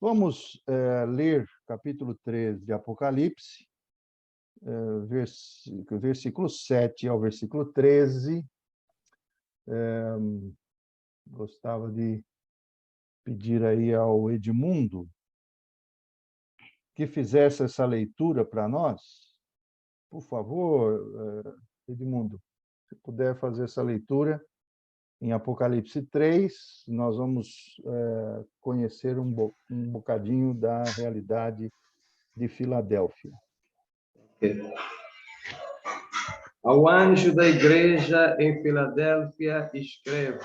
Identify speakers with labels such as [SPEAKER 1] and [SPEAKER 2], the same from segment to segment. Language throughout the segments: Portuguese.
[SPEAKER 1] Vamos ler capítulo 13 de Apocalipse, versículo 7 ao versículo 13. Gostava de pedir aí ao Edmundo que fizesse essa leitura para nós. Por favor, Edmundo, se puder fazer essa leitura em Apocalipse 3, nós vamos conhecer um bocadinho da realidade de Filadélfia.
[SPEAKER 2] Ao anjo da igreja em Filadélfia escreve: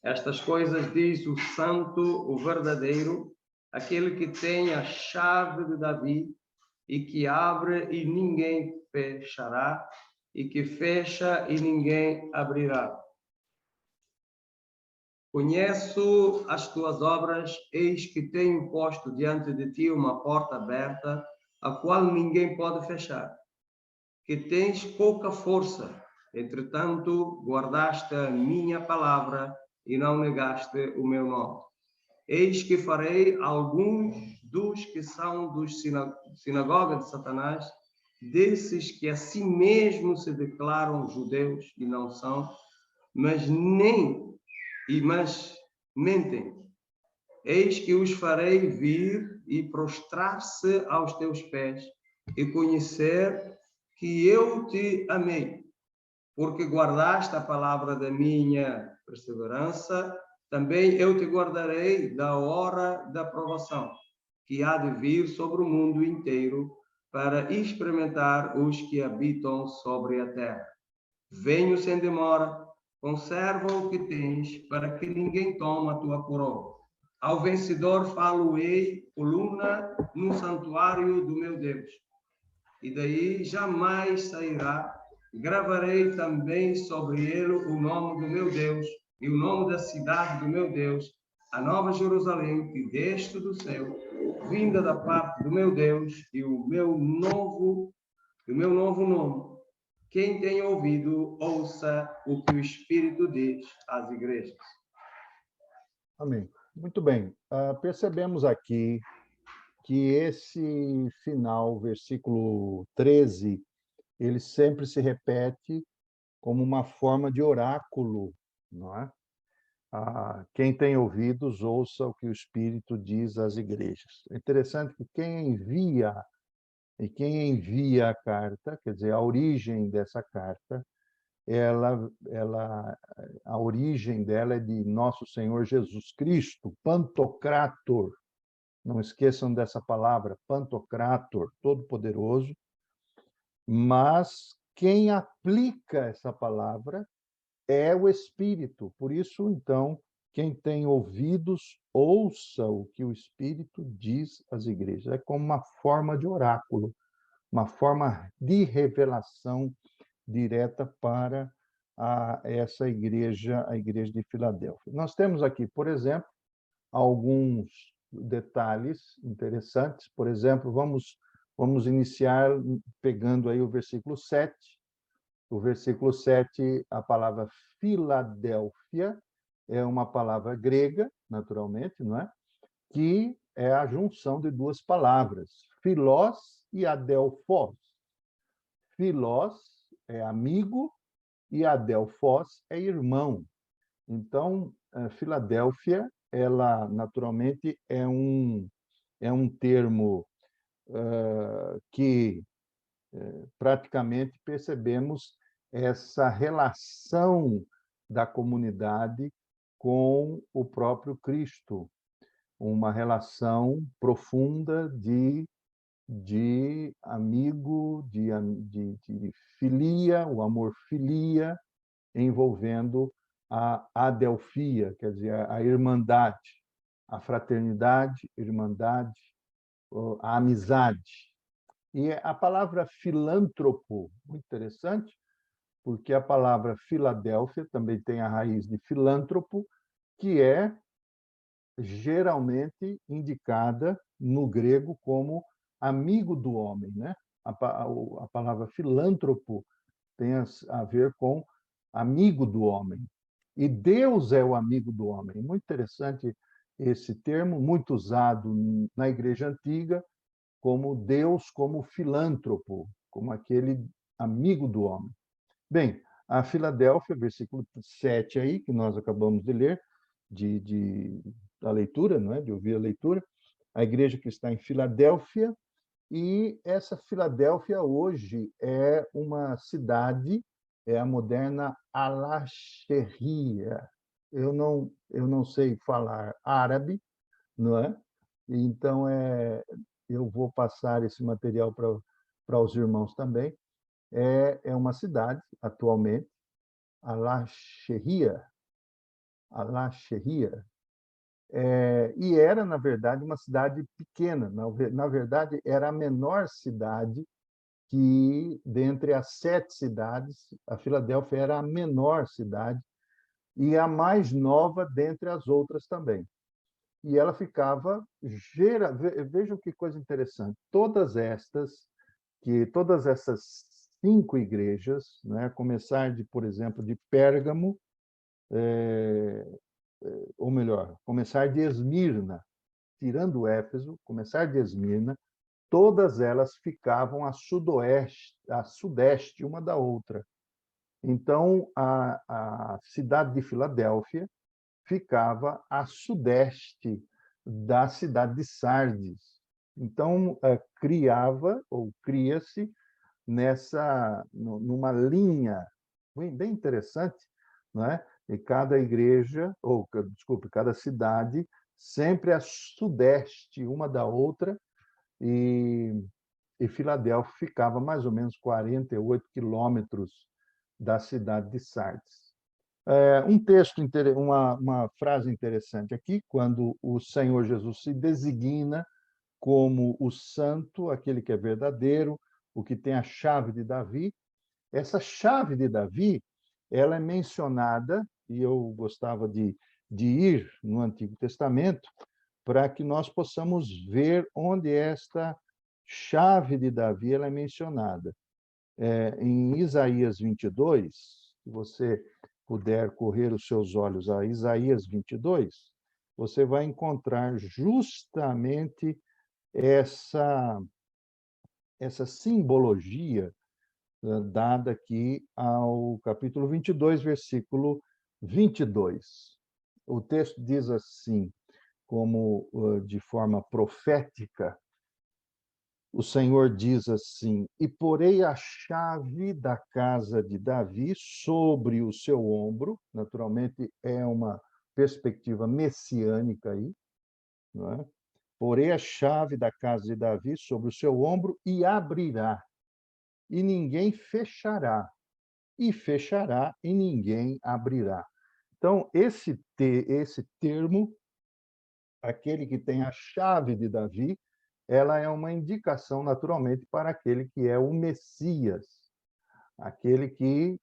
[SPEAKER 2] estas coisas diz o santo, o verdadeiro, aquele que tem a chave de Davi e que abre e ninguém fechará, e que fecha e ninguém abrirá. Conheço as tuas obras, eis que tenho posto diante de ti uma porta aberta, a qual ninguém pode fechar. Que tens pouca força, entretanto guardaste a minha palavra e não negaste o meu nome. Eis que farei alguns dos que são dos sinagoga de Satanás, desses que a si mesmo se declaram judeus e não são, mas mentem. Eis que os farei vir e prostrar-se aos teus pés e conhecer que eu te amei, porque guardaste a palavra da minha perseverança, também eu te guardarei da hora da provação, que há de vir sobre o mundo inteiro, para experimentar os que habitam sobre a terra. Venho sem demora, conserva o que tens, para que ninguém tome a tua coroa. Ao vencedor falo-ei, coluna, no santuário do meu Deus. E daí jamais sairá. Gravarei também sobre ele o nome do meu Deus e o nome da cidade do meu Deus, a nova Jerusalém, que desce do céu, vinda da parte do meu Deus e o meu novo nome. Quem tem ouvido, ouça o que o Espírito diz às igrejas.
[SPEAKER 1] Amém. Muito bem. Percebemos aqui que esse final, versículo 13, ele sempre se repete como uma forma de oráculo, não é? Quem tem ouvidos, ouça o que o Espírito diz às igrejas. É interessante que quem envia a carta, quer dizer, a origem dessa carta, a origem dela é de nosso Senhor Jesus Cristo, Pantocrator. Não esqueçam dessa palavra, Pantocrator, Todo-Poderoso. Mas quem aplica essa palavra é o Espírito. Por isso, então, quem tem ouvidos, ouça o que o Espírito diz às igrejas. É como uma forma de oráculo, uma forma de revelação direta para essa igreja, a igreja de Filadélfia. Nós temos aqui, por exemplo, alguns detalhes interessantes. Por exemplo, vamos iniciar pegando aí o versículo 7. O versículo 7, a palavra Filadélfia é uma palavra grega, naturalmente, não é? Que é a junção de duas palavras, filós e adelphos. Filós é amigo e adelphos é irmão. Então, Filadélfia, ela naturalmente é um termo que praticamente percebemos essa relação da comunidade com o próprio Cristo, uma relação profunda de amigo, de filia, o amor filia, envolvendo a adelfia, quer dizer, a irmandade, a fraternidade, irmandade, a amizade. E a palavra filântropo, muito interessante, porque a palavra Filadélfia também tem a raiz de filântropo, que é geralmente indicada no grego como amigo do homem, né? A palavra filântropo tem a ver com amigo do homem. E Deus é o amigo do homem. Muito interessante esse termo, muito usado na Igreja Antiga, como Deus como filântropo, como aquele amigo do homem. Bem, a Filadélfia, versículo 7 aí, que nós acabamos de ler, da leitura, não é? De ouvir a leitura, a igreja que está em Filadélfia, e essa Filadélfia hoje é uma cidade, é a moderna Al-Sharia. Eu não sei falar árabe, não é? Então, eu vou passar esse material para os irmãos também. É uma cidade, atualmente, Al-Sharia, Al-Sharia, e era, na verdade, uma cidade pequena. Na verdade, era a menor cidade que, dentre as 7 cidades, a Filadélfia era a menor cidade e a mais nova dentre as outras também. E ela ficava... Vejam que coisa interessante. Todas essas 5 igrejas, né, começar por exemplo, de Pérgamo, ou melhor, começar de Esmirna, tirando Éfeso, começar de Esmirna, todas elas ficavam a sudeste uma da outra. Então, a cidade de Filadélfia ficava a sudeste da cidade de Sardes. Então, cria-se numa linha bem interessante, não é? E cada igreja, ou desculpe, cada cidade sempre a sudeste uma da outra, e Filadélfia ficava mais ou menos 48 quilômetros da cidade de Sardes. Uma frase interessante aqui, quando o Senhor Jesus se designa como o santo, aquele que é verdadeiro, o que tem a chave de Davi. Essa chave de Davi, ela é mencionada, e eu gostava de ir no Antigo Testamento, para que nós possamos ver onde esta chave de Davi ela é mencionada. Em Isaías 22, se você puder correr os seus olhos a Isaías 22, você vai encontrar justamente essa simbologia dada aqui ao capítulo 22, versículo 22. O texto diz assim, como de forma profética, o Senhor diz assim: e porei a chave da casa de Davi sobre o seu ombro. Naturalmente, é uma perspectiva messiânica aí, não é? Porei a chave da casa de Davi sobre o seu ombro e abrirá, e ninguém fechará, e fechará, e ninguém abrirá. Então, esse termo, aquele que tem a chave de Davi, ela é uma indicação, naturalmente, para aquele que é o Messias, aquele que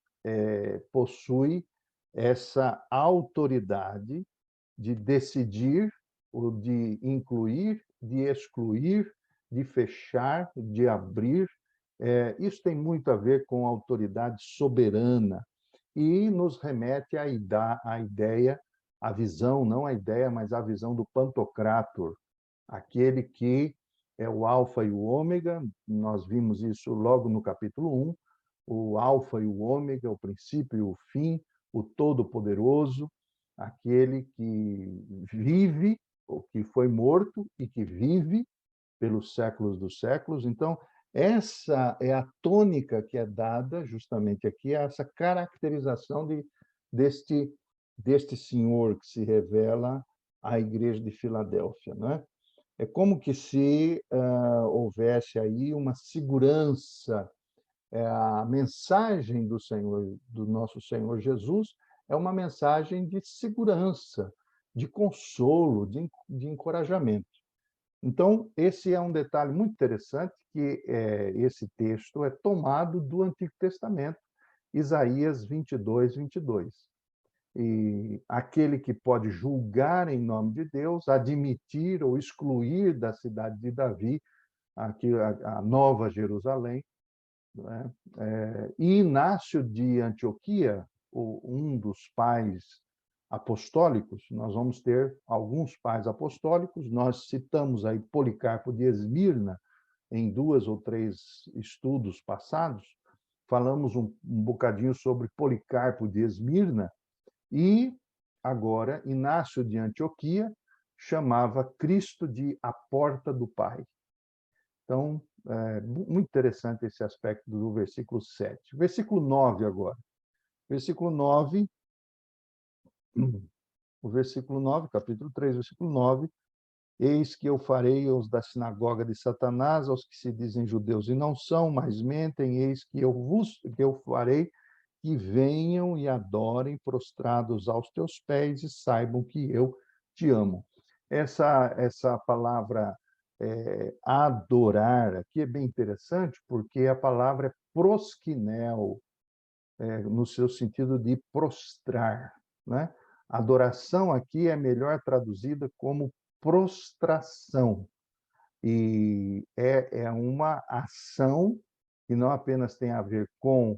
[SPEAKER 1] possui essa autoridade de decidir, ou de incluir, de excluir, de fechar, de abrir. Isso tem muito a ver com autoridade soberana e nos remete à ideia, à visão, não a ideia, mas a visão do Pantocrator, aquele que é o alfa e o ômega. Nós vimos isso logo no capítulo 1, o alfa e o ômega, o princípio e o fim, o todo-poderoso, aquele que vive, ou que foi morto e que vive pelos séculos dos séculos. Então, essa é a tônica que é dada justamente aqui, essa caracterização deste senhor que se revela à igreja de Filadélfia, não é? É como que se houvesse aí uma segurança. A mensagem do Senhor, do nosso Senhor Jesus, é uma mensagem de segurança, de consolo, de encorajamento. Então, esse é um detalhe muito interessante, que esse texto é tomado do Antigo Testamento, Isaías 22, 22. E aquele que pode julgar em nome de Deus, admitir ou excluir da cidade de Davi a Nova Jerusalém, não é? E Inácio de Antioquia, um dos pais apostólicos, nós vamos ter alguns pais apostólicos. Nós citamos aí Policarpo de Esmirna em 2 ou 3 estudos passados. Falamos um bocadinho sobre Policarpo de Esmirna, e agora Inácio de Antioquia chamava Cristo de a porta do Pai. Então, muito interessante esse aspecto do versículo 7. Versículo 9 agora. Versículo 9, o versículo 9, capítulo 3, versículo 9. Eis que eu farei aos da sinagoga de Satanás, aos que se dizem judeus e não são, mas mentem, eis que eu farei que venham e adorem prostrados aos teus pés e saibam que eu te amo. Essa palavra adorar aqui é bem interessante, porque a palavra é proskinel, no seu sentido de prostrar, né? Adoração aqui é melhor traduzida como prostração, e é uma ação que não apenas tem a ver com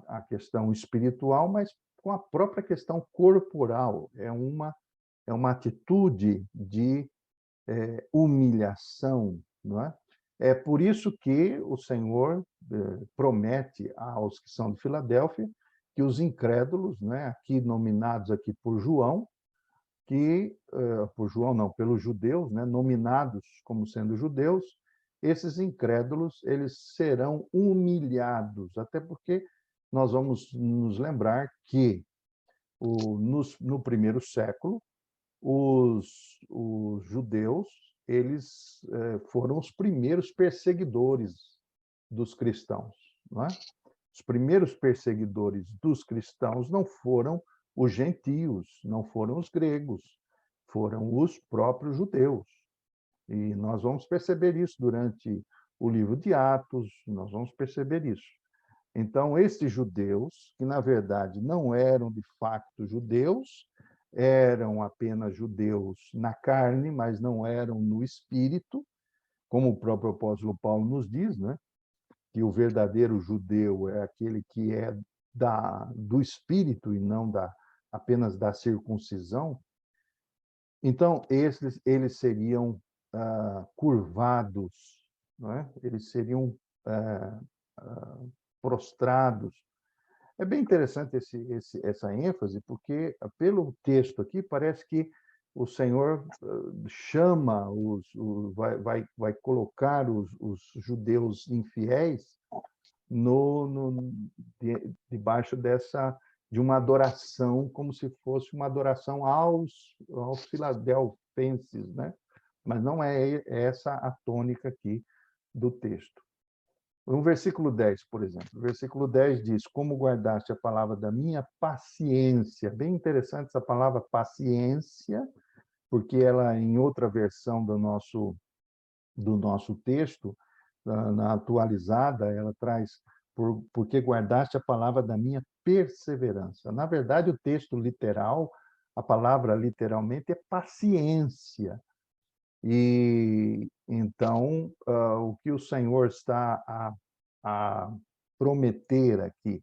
[SPEAKER 1] a questão espiritual, mas com a própria questão corporal. É uma atitude de humilhação, não é? É por isso que o Senhor promete aos que são de Filadélfia que os incrédulos, né, aqui nominados aqui por João, por João não, pelos judeus, né, nominados como sendo judeus, esses incrédulos eles serão humilhados, até porque nós vamos nos lembrar que no primeiro século os judeus eles foram os primeiros perseguidores dos cristãos, não é? Os primeiros perseguidores dos cristãos não foram os gentios, não foram os gregos, foram os próprios judeus. E nós vamos perceber isso durante o livro de Atos, nós vamos perceber isso. Então, esses judeus, que na verdade não eram de facto judeus, eram apenas judeus na carne, mas não eram no espírito, como o próprio apóstolo Paulo nos diz, né? Que o verdadeiro judeu é aquele que é do espírito e não apenas da circuncisão. Então, eles seriam curvados, não é? Eles seriam prostrados. É bem interessante essa ênfase, porque pelo texto aqui parece que o Senhor chama, vai colocar os judeus infiéis debaixo de uma adoração, como se fosse uma adoração aos filadelfenses, né? Mas não é essa a tônica aqui do texto. No versículo 10, por exemplo. O versículo 10 diz: como guardaste a palavra da minha paciência. Bem interessante essa palavra paciência, porque ela, em outra versão do nosso texto, na atualizada, ela traz porque guardaste a palavra da minha perseverança. Na verdade, o texto literal, a palavra literalmente é paciência. E então, o que o Senhor está a prometer aqui,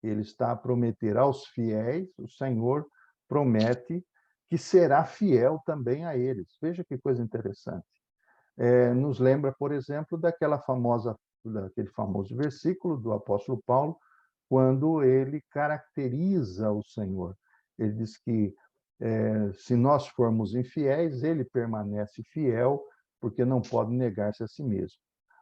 [SPEAKER 1] ele está a prometer aos fiéis, o Senhor promete que será fiel também a eles. Veja que coisa interessante. Nos lembra, por exemplo, daquele famoso versículo do apóstolo Paulo, quando ele caracteriza o Senhor. Ele diz que se nós formos infiéis, ele permanece fiel, porque não pode negar-se a si mesmo.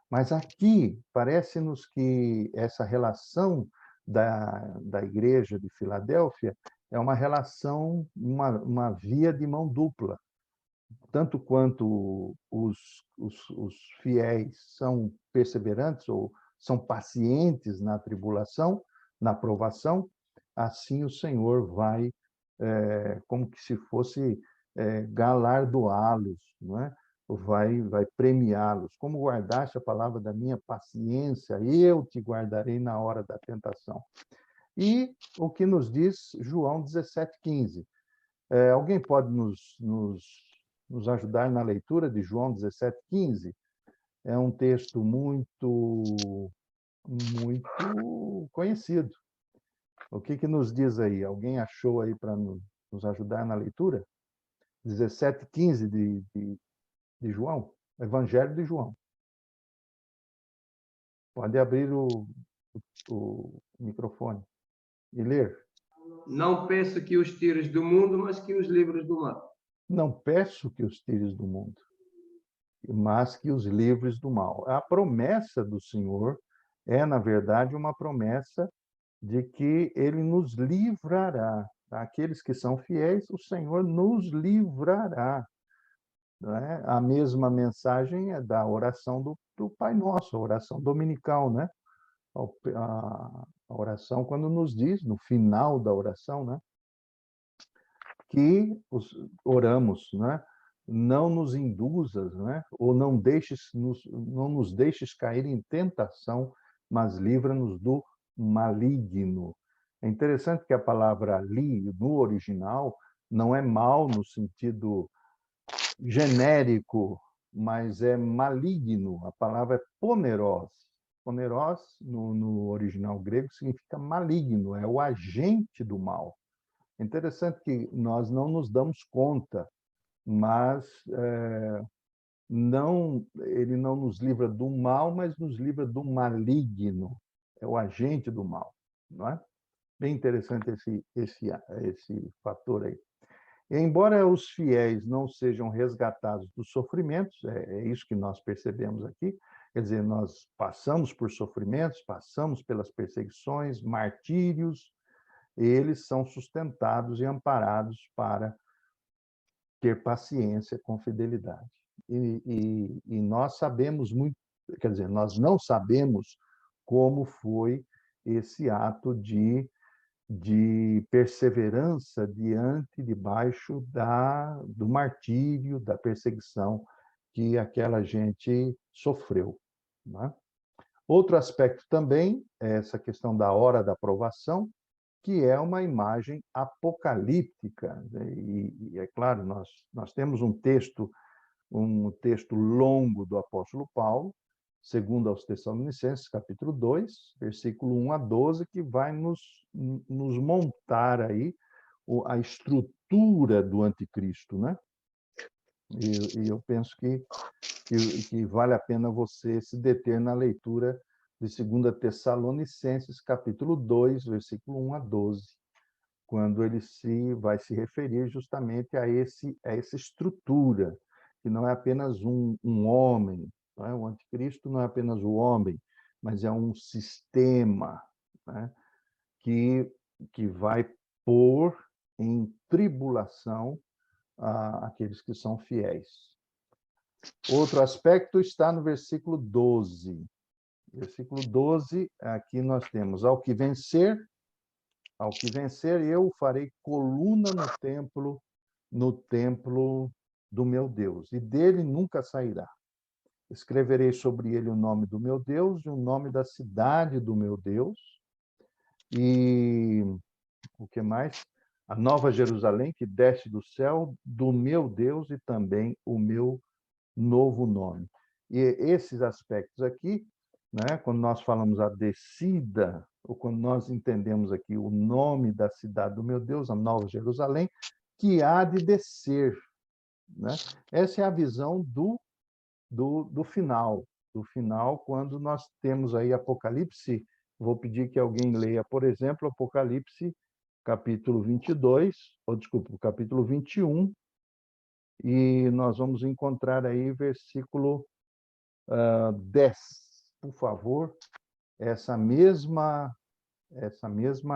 [SPEAKER 1] Mas aqui, parece-nos que essa relação da igreja de Filadélfia é uma relação, uma via de mão dupla. Tanto quanto os fiéis são perseverantes ou são pacientes na tribulação, na provação, assim o Senhor vai, como que se fosse galardoá-los, não é? Vai premiá-los. Como guardaste a palavra da minha paciência, eu te guardarei na hora da tentação. E o que nos diz João 17,15. Alguém pode nos ajudar na leitura de João 17,15? É um texto muito conhecido. O que nos diz aí? Alguém achou aí para nos ajudar na leitura? 17:15 de João, Evangelho de João. Pode abrir o microfone e ler.
[SPEAKER 2] Não peço que os tires do mundo, mas que os livres do mal.
[SPEAKER 1] Não peço que os tires do mundo, mas que os livres do mal. A promessa do Senhor é, na verdade, uma promessa de que ele nos livrará. Aqueles que são fiéis, o Senhor nos livrará. Não é? A mesma mensagem é da oração do Pai Nosso, a oração dominical, né? A oração, quando nos diz, no final da oração, né? Que oramos, né? Não nos induzas, né? Ou não nos deixes cair em tentação, mas livra-nos do maligno. É interessante que a palavra ali, no original, não é mal no sentido genérico, mas é maligno. A palavra é poneros. Poneros, no original grego, significa maligno, é o agente do mal. É interessante que nós não nos damos conta, mas ele não nos livra do mal, mas nos livra do maligno. É o agente do mal, não é? Bem interessante esse fator aí. E, embora os fiéis não sejam resgatados dos sofrimentos, é isso que nós percebemos aqui, quer dizer, nós passamos por sofrimentos, passamos pelas perseguições, martírios, eles são sustentados e amparados para ter paciência com fidelidade. E nós sabemos muito, quer dizer, nós não sabemos como foi esse ato de perseverança debaixo do martírio, da perseguição que aquela gente sofreu. Né? Outro aspecto também é essa questão da hora da provação, que é uma imagem apocalíptica. E é claro, nós temos um texto longo do apóstolo Paulo, segundo aos Tessalonicenses, capítulo 2, versículo 1 a 12, que vai nos montar aí a estrutura do anticristo, né? E eu penso que vale a pena você se deter na leitura de 2 Tessalonicenses, capítulo 2, versículo 1 a 12, quando ele vai se referir justamente a essa estrutura, que não é apenas um homem, não é? O anticristo não é apenas o homem, mas é um sistema, né? que vai pôr em tribulação aqueles que são fiéis. Outro aspecto está no versículo 12. Versículo 12, aqui nós temos: ao que vencer, eu farei coluna no templo do meu Deus, e dele nunca sairá. Escreverei sobre ele o nome do meu Deus e o nome da cidade do meu Deus. E o que mais? A nova Jerusalém que desce do céu do meu Deus e também o meu novo nome. E esses aspectos aqui, né, quando nós falamos a descida, ou quando nós entendemos aqui o nome da cidade do meu Deus, a nova Jerusalém, que há de descer. Né? Essa é a visão do final, quando nós temos aí Apocalipse. Vou pedir que alguém leia, por exemplo, Apocalipse, capítulo 22, ou desculpa, capítulo 21, e nós vamos encontrar aí versículo 10, por favor, essa mesma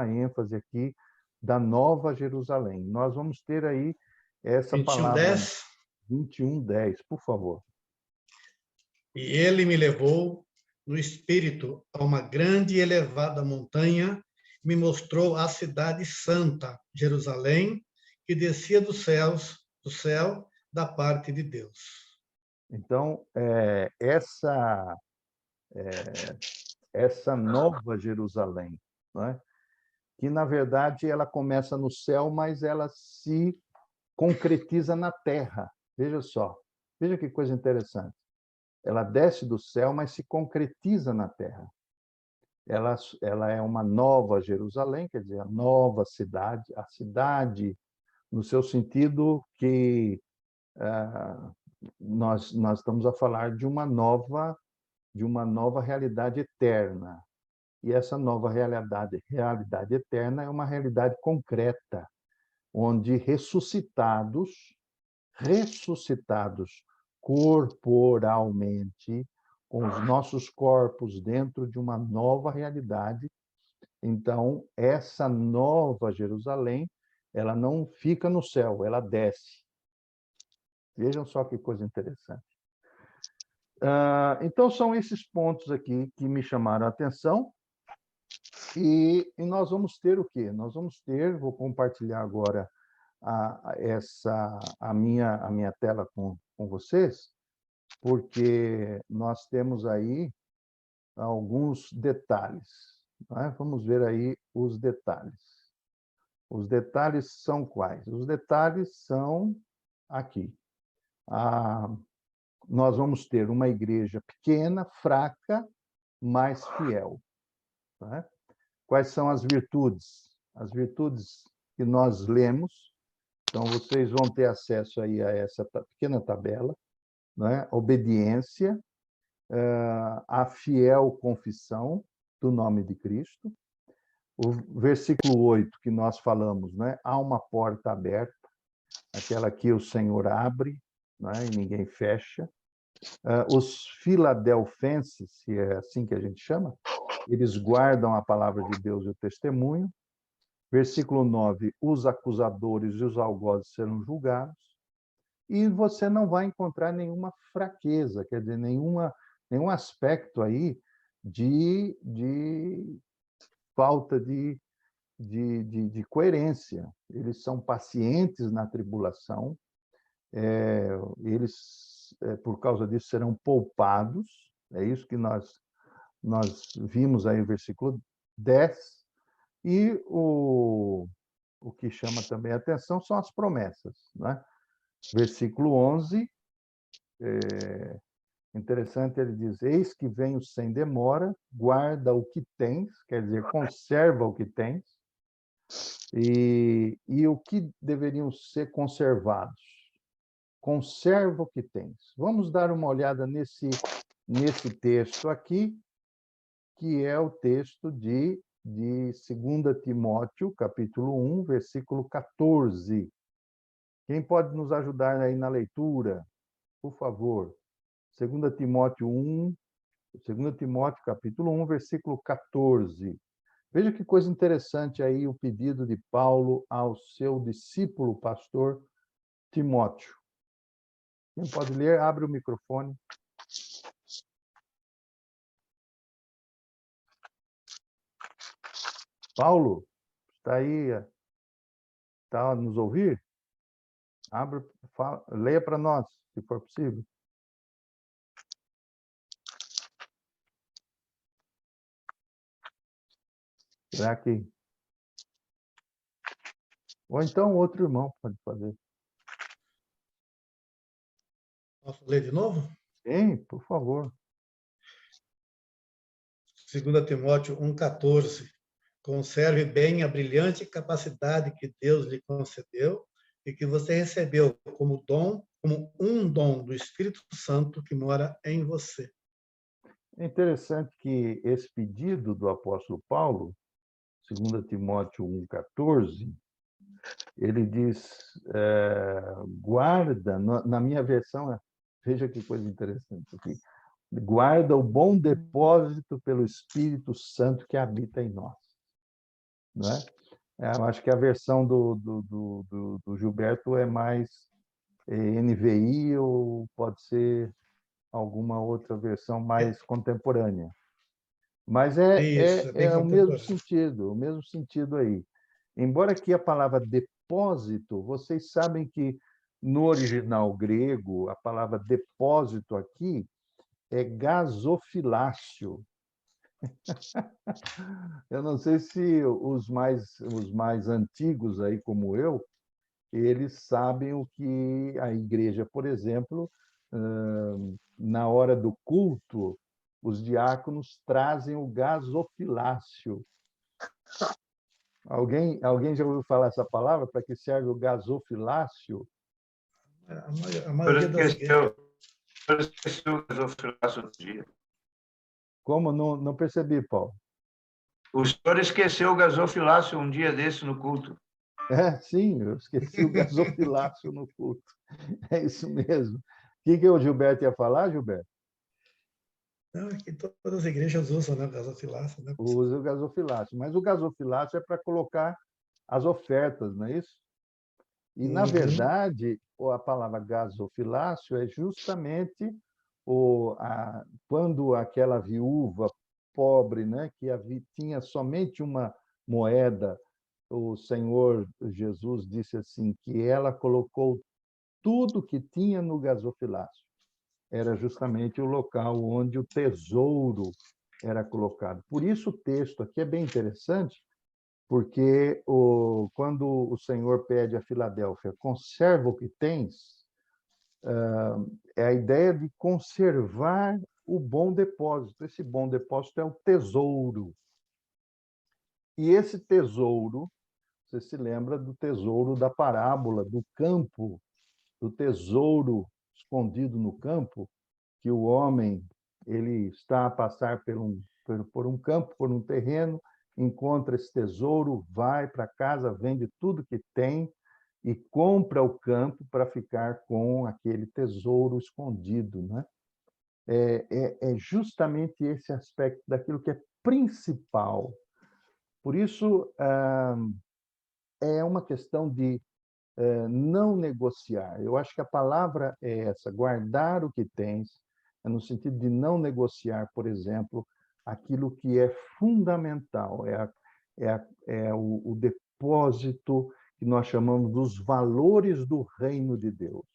[SPEAKER 1] ênfase aqui da Nova Jerusalém. Nós vamos ter aí essa
[SPEAKER 3] 21,
[SPEAKER 1] palavra
[SPEAKER 3] 10.
[SPEAKER 1] 21:10, por favor.
[SPEAKER 3] E ele me levou no espírito a uma grande e elevada montanha, me mostrou a cidade santa, Jerusalém, que descia do céu, da parte de Deus.
[SPEAKER 1] Então, essa nova Jerusalém, né? Que, na verdade, ela começa no céu, mas ela se concretiza na terra. Veja só, veja que coisa interessante. Ela desce do céu, mas se concretiza na terra. Ela é uma nova Jerusalém, quer dizer, a nova cidade, a cidade no seu sentido que nós estamos a falar de uma nova realidade eterna. E essa nova realidade eterna é uma realidade concreta, onde ressuscitados corporalmente, com os nossos corpos dentro de uma nova realidade. Então, essa nova Jerusalém, ela não fica no céu, ela desce. Vejam só que coisa interessante. Então, são esses pontos aqui que me chamaram a atenção. E nós vamos ter o quê? Nós vamos ter, vou compartilhar agora a minha tela com vocês, porque nós temos aí alguns detalhes. Não é? Vamos ver aí os detalhes. Os detalhes são quais? Os detalhes são aqui. Nós vamos ter uma igreja pequena, fraca, mas fiel. Não é? Quais são as virtudes? As virtudes que nós lemos. Então, vocês vão ter acesso aí a essa pequena tabela, né? Obediência, a fiel confissão do nome de Cristo. O versículo 8 que nós falamos, né? Há uma porta aberta, aquela que o Senhor abre, né? E ninguém fecha. Os filadelfenses, se é assim que a gente chama, eles guardam a palavra de Deus e o testemunho. Versículo 9, os acusadores e os algozes serão julgados. E você não vai encontrar nenhuma fraqueza, quer dizer, nenhum aspecto aí de falta de coerência. Eles são pacientes na tribulação, eles, por causa disso, serão poupados. É isso que nós vimos aí no versículo 10. E o que chama também a atenção são as promessas. Né? Versículo 11, interessante, ele diz, eis que venho sem demora, guarda o que tens, quer dizer, conserva o que tens, e o que deveriam ser conservados. Conserva o que tens. Vamos dar uma olhada nesse texto aqui, que é o texto de 2 Timóteo, capítulo 1, versículo 14. Quem pode nos ajudar aí na leitura, por favor? 2 Timóteo 1, 2 Timóteo, capítulo 1, versículo 14. Veja que coisa interessante aí o pedido de Paulo ao seu discípulo pastor Timóteo. Quem pode ler, abre o microfone. Paulo, está aí? Está a nos ouvir? Leia para nós, se for possível. Será que... Ou então outro irmão pode fazer.
[SPEAKER 3] Posso ler de novo?
[SPEAKER 1] Sim, por favor.
[SPEAKER 3] 2 Timóteo 1,14. Conserve bem a brilhante capacidade que Deus lhe concedeu e que você recebeu como um dom do Espírito Santo que mora em você.
[SPEAKER 1] É interessante que esse pedido do apóstolo Paulo, 2 Timóteo 1,14, ele diz, guarda, na minha versão, veja que coisa interessante aqui, guarda o bom depósito pelo Espírito Santo que habita em nós. Não é? Eu acho que a versão do Gilberto é mais NVI ou pode ser alguma outra versão mais contemporânea. Mas
[SPEAKER 3] Isso, é bem
[SPEAKER 1] o mesmo
[SPEAKER 3] contemporâneo.
[SPEAKER 1] sentido aí. Embora aqui a palavra depósito, vocês sabem que no original grego, a palavra depósito aqui é gasofilácio. Eu não sei se os mais antigos aí, como eu, eles sabem o que a igreja, por exemplo, na hora do culto, os diáconos trazem o gasofilácio. Alguém já ouviu falar essa palavra? Para que serve o gasofilácio?
[SPEAKER 3] A
[SPEAKER 4] O
[SPEAKER 3] maioria das igrejas.
[SPEAKER 4] senhor esqueceu o gasofilácio no dia.
[SPEAKER 1] Como? Não percebi, Paulo.
[SPEAKER 4] O senhor esqueceu o gasofilácio um dia desse no culto.
[SPEAKER 1] Sim, eu esqueci o gasofilácio no culto. É isso mesmo. O que o Gilberto ia falar, Gilberto?
[SPEAKER 3] Não, é que todas as igrejas usam, né, o gasofilácio, né?
[SPEAKER 1] Usa o gasofilácio. Mas o gasofilácio é para colocar as ofertas, não é isso? E, na verdade, a palavra gasofilácio é justamente quando aquela viúva pobre, né, que tinha somente uma moeda, o Senhor Jesus disse assim, que ela colocou tudo que tinha no gasofilácio. Era justamente o local onde o tesouro era colocado. Por isso o texto aqui é bem interessante, porque quando o Senhor pede a Filadélfia, conserva o que tens, é a ideia de conservar o bom depósito. Esse bom depósito é o tesouro. E esse tesouro, você se lembra do tesouro da parábola, do campo, do tesouro escondido no campo, que o homem ele está a passar por um campo, por um terreno, encontra esse tesouro, vai para casa, vende tudo que tem e compra o campo para ficar com aquele tesouro escondido, né? É justamente esse aspecto daquilo que é principal. Por isso, é uma questão de não negociar. Eu acho que a palavra é essa, guardar o que tens, é no sentido de não negociar, por exemplo, aquilo que é fundamental, o depósito que nós chamamos dos valores do reino de Deus.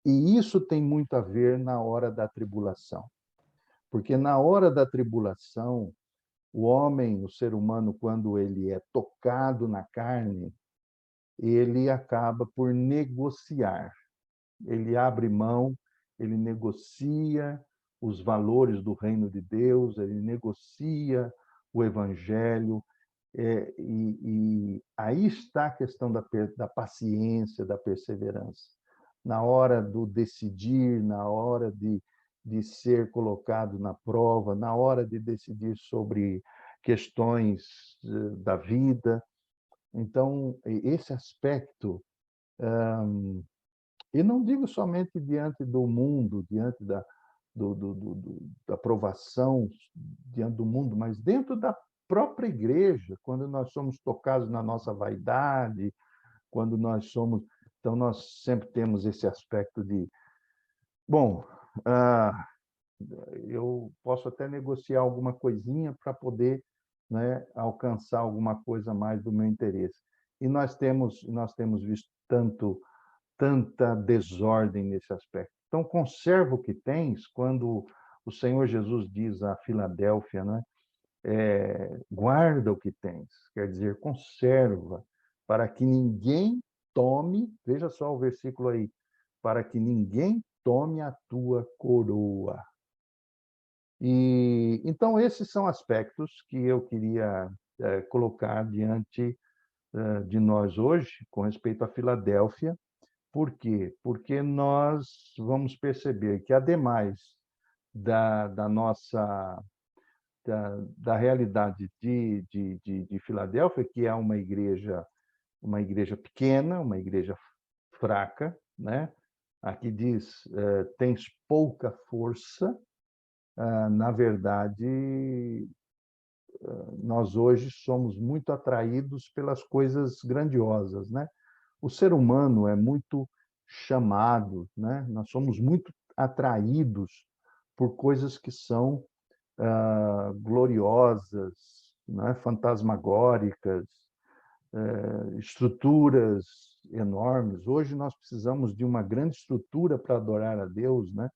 [SPEAKER 1] E isso tem muito a ver na hora da tribulação. Porque na hora da tribulação, o homem, o ser humano, quando ele é tocado na carne, ele acaba por negociar. Ele abre mão, ele negocia os valores do reino de Deus, ele negocia o evangelho, e aí está a questão da paciência, da perseverança. Na hora do decidir, na hora de ser colocado na prova, na hora de decidir sobre questões da vida. Então, esse aspecto, e não digo somente diante do mundo, diante da aprovação diante do mundo, mas dentro da própria igreja, quando nós somos tocados na nossa vaidade, quando nós somos... Então, nós sempre temos esse aspecto de, bom, eu posso até negociar alguma coisinha para poder, né, alcançar alguma coisa mais do meu interesse. E nós temos visto tanta desordem nesse aspecto. Então, conserva o que tens, quando o Senhor Jesus diz a Filadélfia, né? Guarda o que tens, quer dizer, conserva, para que ninguém tome, veja só o versículo aí, para que ninguém tome a tua coroa. E então esses são aspectos que eu queria colocar diante de nós hoje, com respeito à Filadélfia. Por quê? Porque nós vamos perceber que, ademais da nossa da realidade de Filadélfia, que é uma igreja pequena, uma igreja fraca, né? Aqui diz, tens pouca força. Na verdade, nós hoje somos muito atraídos pelas coisas grandiosas, né? O ser humano é muito chamado, né? Nós somos muito atraídos por coisas que são gloriosas, né? Fantasmagóricas, estruturas enormes. Hoje nós precisamos de uma grande estrutura para adorar a Deus, né?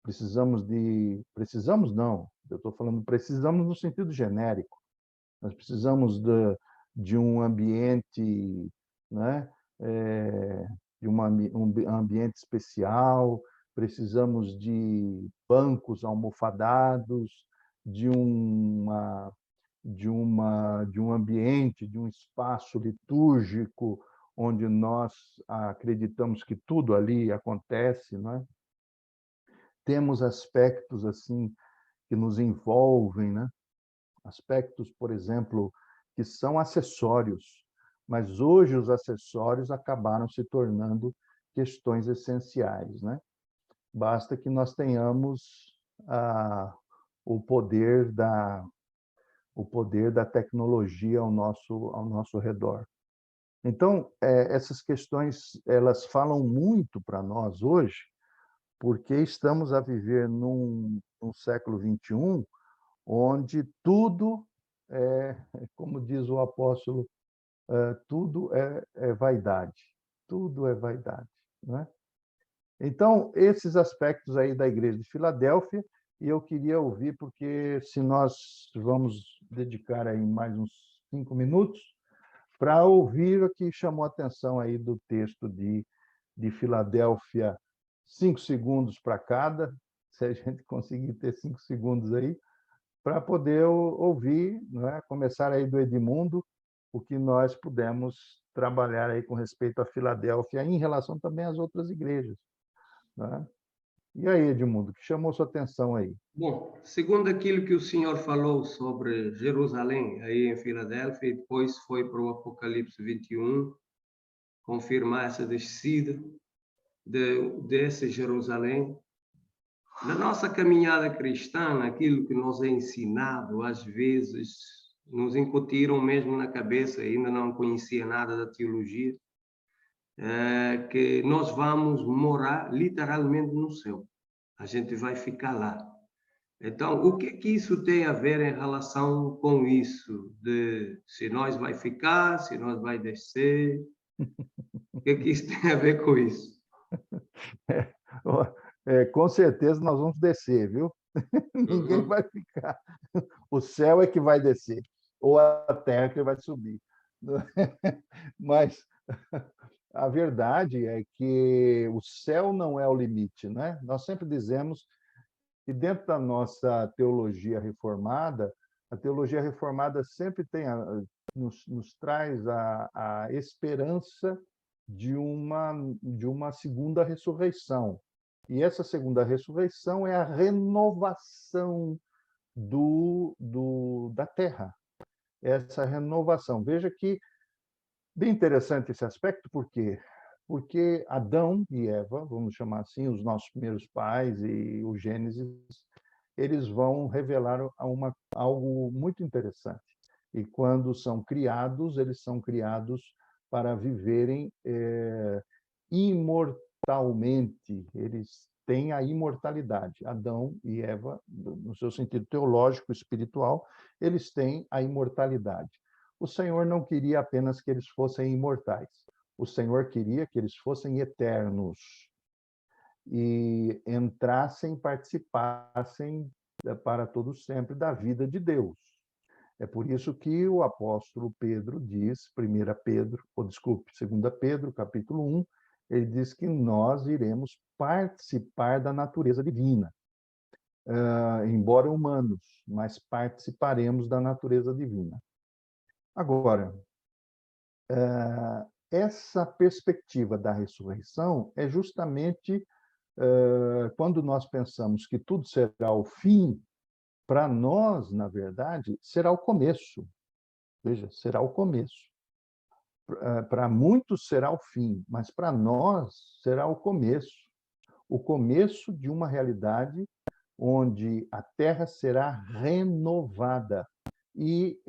[SPEAKER 1] Precisamos não, eu estou falando precisamos no sentido genérico. Nós precisamos de um ambiente, né? De um ambiente especial, precisamos de bancos almofadados, de de um ambiente, de um espaço litúrgico, onde nós acreditamos que tudo ali acontece, não é? Temos aspectos assim que nos envolvem, né? Aspectos, por exemplo, que são acessórios, mas hoje os acessórios acabaram se tornando questões essenciais, né? Basta que nós tenhamos o poder da tecnologia ao nosso redor. Então, essas questões, elas falam muito para nós hoje, porque estamos a viver num século XXI, onde tudo como diz o apóstolo, tudo é vaidade, tudo é vaidade, não é? Então, esses aspectos aí da igreja de Filadélfia, e eu queria ouvir, porque se nós vamos dedicar aí mais uns 5 minutos para ouvir o que chamou a atenção aí do texto de Filadélfia, 5 segundos para cada, se a gente conseguir ter 5 segundos aí, para poder ouvir, não é? Começar aí do Edmundo, o que nós pudemos trabalhar aí com respeito à Filadélfia, em relação também às outras igrejas. Né? E aí, Edmundo, o que chamou sua atenção aí?
[SPEAKER 2] Bom, segundo aquilo que o senhor falou sobre Jerusalém, aí em Filadélfia, e depois foi para o Apocalipse 21, confirmar essa descida desse Jerusalém. Na nossa caminhada cristã, aquilo que nos é ensinado, às vezes, nos incutiram mesmo na cabeça, ainda não conhecia nada da teologia, que nós vamos morar literalmente no céu. A gente vai ficar lá. Então, o que isso tem a ver em relação com isso? De se nós vai ficar, se nós vai descer? O que isso tem a ver com isso?
[SPEAKER 1] Com certeza nós vamos descer, viu? Ninguém vai ficar. O céu é que vai descer, ou a terra que vai subir. Mas a verdade é que o céu não é o limite, né? Nós sempre dizemos que dentro da nossa teologia reformada, a teologia reformada sempre nos traz a esperança de uma segunda ressurreição. E essa segunda ressurreição é a renovação da terra. Essa renovação. Veja que bem interessante esse aspecto, por quê? Porque Adão e Eva, vamos chamar assim, os nossos primeiros pais e o Gênesis, eles vão revelar algo muito interessante. E quando são criados, eles são criados para viverem imortalmente. Eles têm a imortalidade. Adão e Eva, no seu sentido teológico, espiritual, eles têm a imortalidade. O Senhor não queria apenas que eles fossem imortais. O Senhor queria que eles fossem eternos e entrassem, participassem para todo sempre da vida de Deus. É por isso que o apóstolo Pedro diz, 2 Pedro, capítulo 1, ele diz que nós iremos participar da natureza divina. Embora humanos, mas participaremos da natureza divina. Agora, essa perspectiva da ressurreição é justamente quando nós pensamos que tudo será o fim, para nós, na verdade, será o começo. Veja, será o começo. Para muitos será o fim, mas para nós será o começo de uma realidade onde a Terra será renovada. E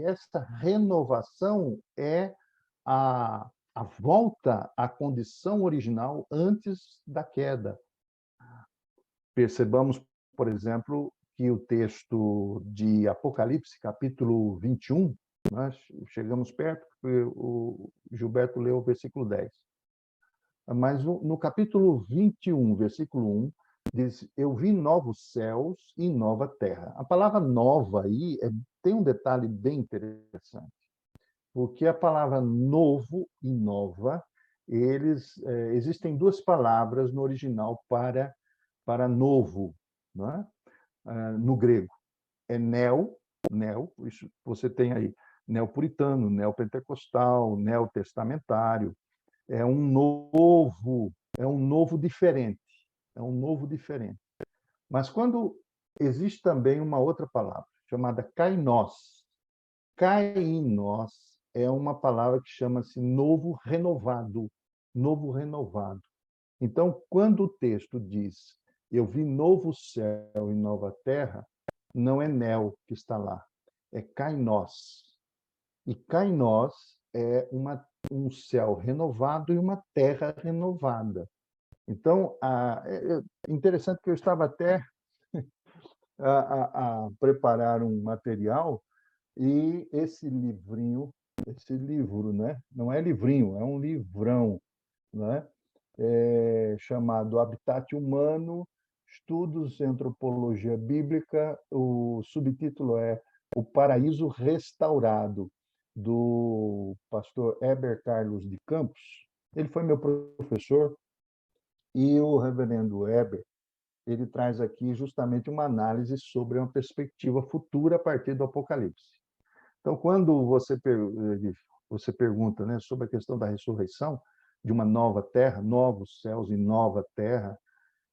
[SPEAKER 1] essa renovação é a volta à condição original antes da queda. Percebamos, por exemplo, que o texto de Apocalipse, capítulo 21, nós chegamos perto, porque o Gilberto leu o versículo 10. Mas no capítulo 21, versículo 1, diz: eu vi novos céus e nova terra. A palavra nova aí tem um detalhe bem interessante, porque a palavra novo e nova, existem duas palavras no original para novo, não é? No grego. É neo, isso você tem aí neopuritano, neopentecostal, neotestamentário, é um novo diferente, é um novo diferente. Mas quando existe também uma outra palavra, chamada kainos. Kainos é uma palavra que chama-se novo renovado, novo renovado. Então, quando o texto diz, eu vi novo céu e nova terra, não é neo que está lá, é kainos. E kainos é um céu renovado e uma terra renovada. Então, é interessante que eu estava até a preparar um material e esse livro, né? Não é livrinho, é um livrão, né? Chamado Habitat Humano, Estudos em Antropologia Bíblica. O subtítulo é O Paraíso Restaurado, do pastor Heber Carlos de Campos. Ele foi meu professor, e o reverendo Heber, ele traz aqui justamente uma análise sobre uma perspectiva futura a partir do Apocalipse. Então, quando você pergunta, né, sobre a questão da ressurreição, de uma nova terra, novos céus e nova terra,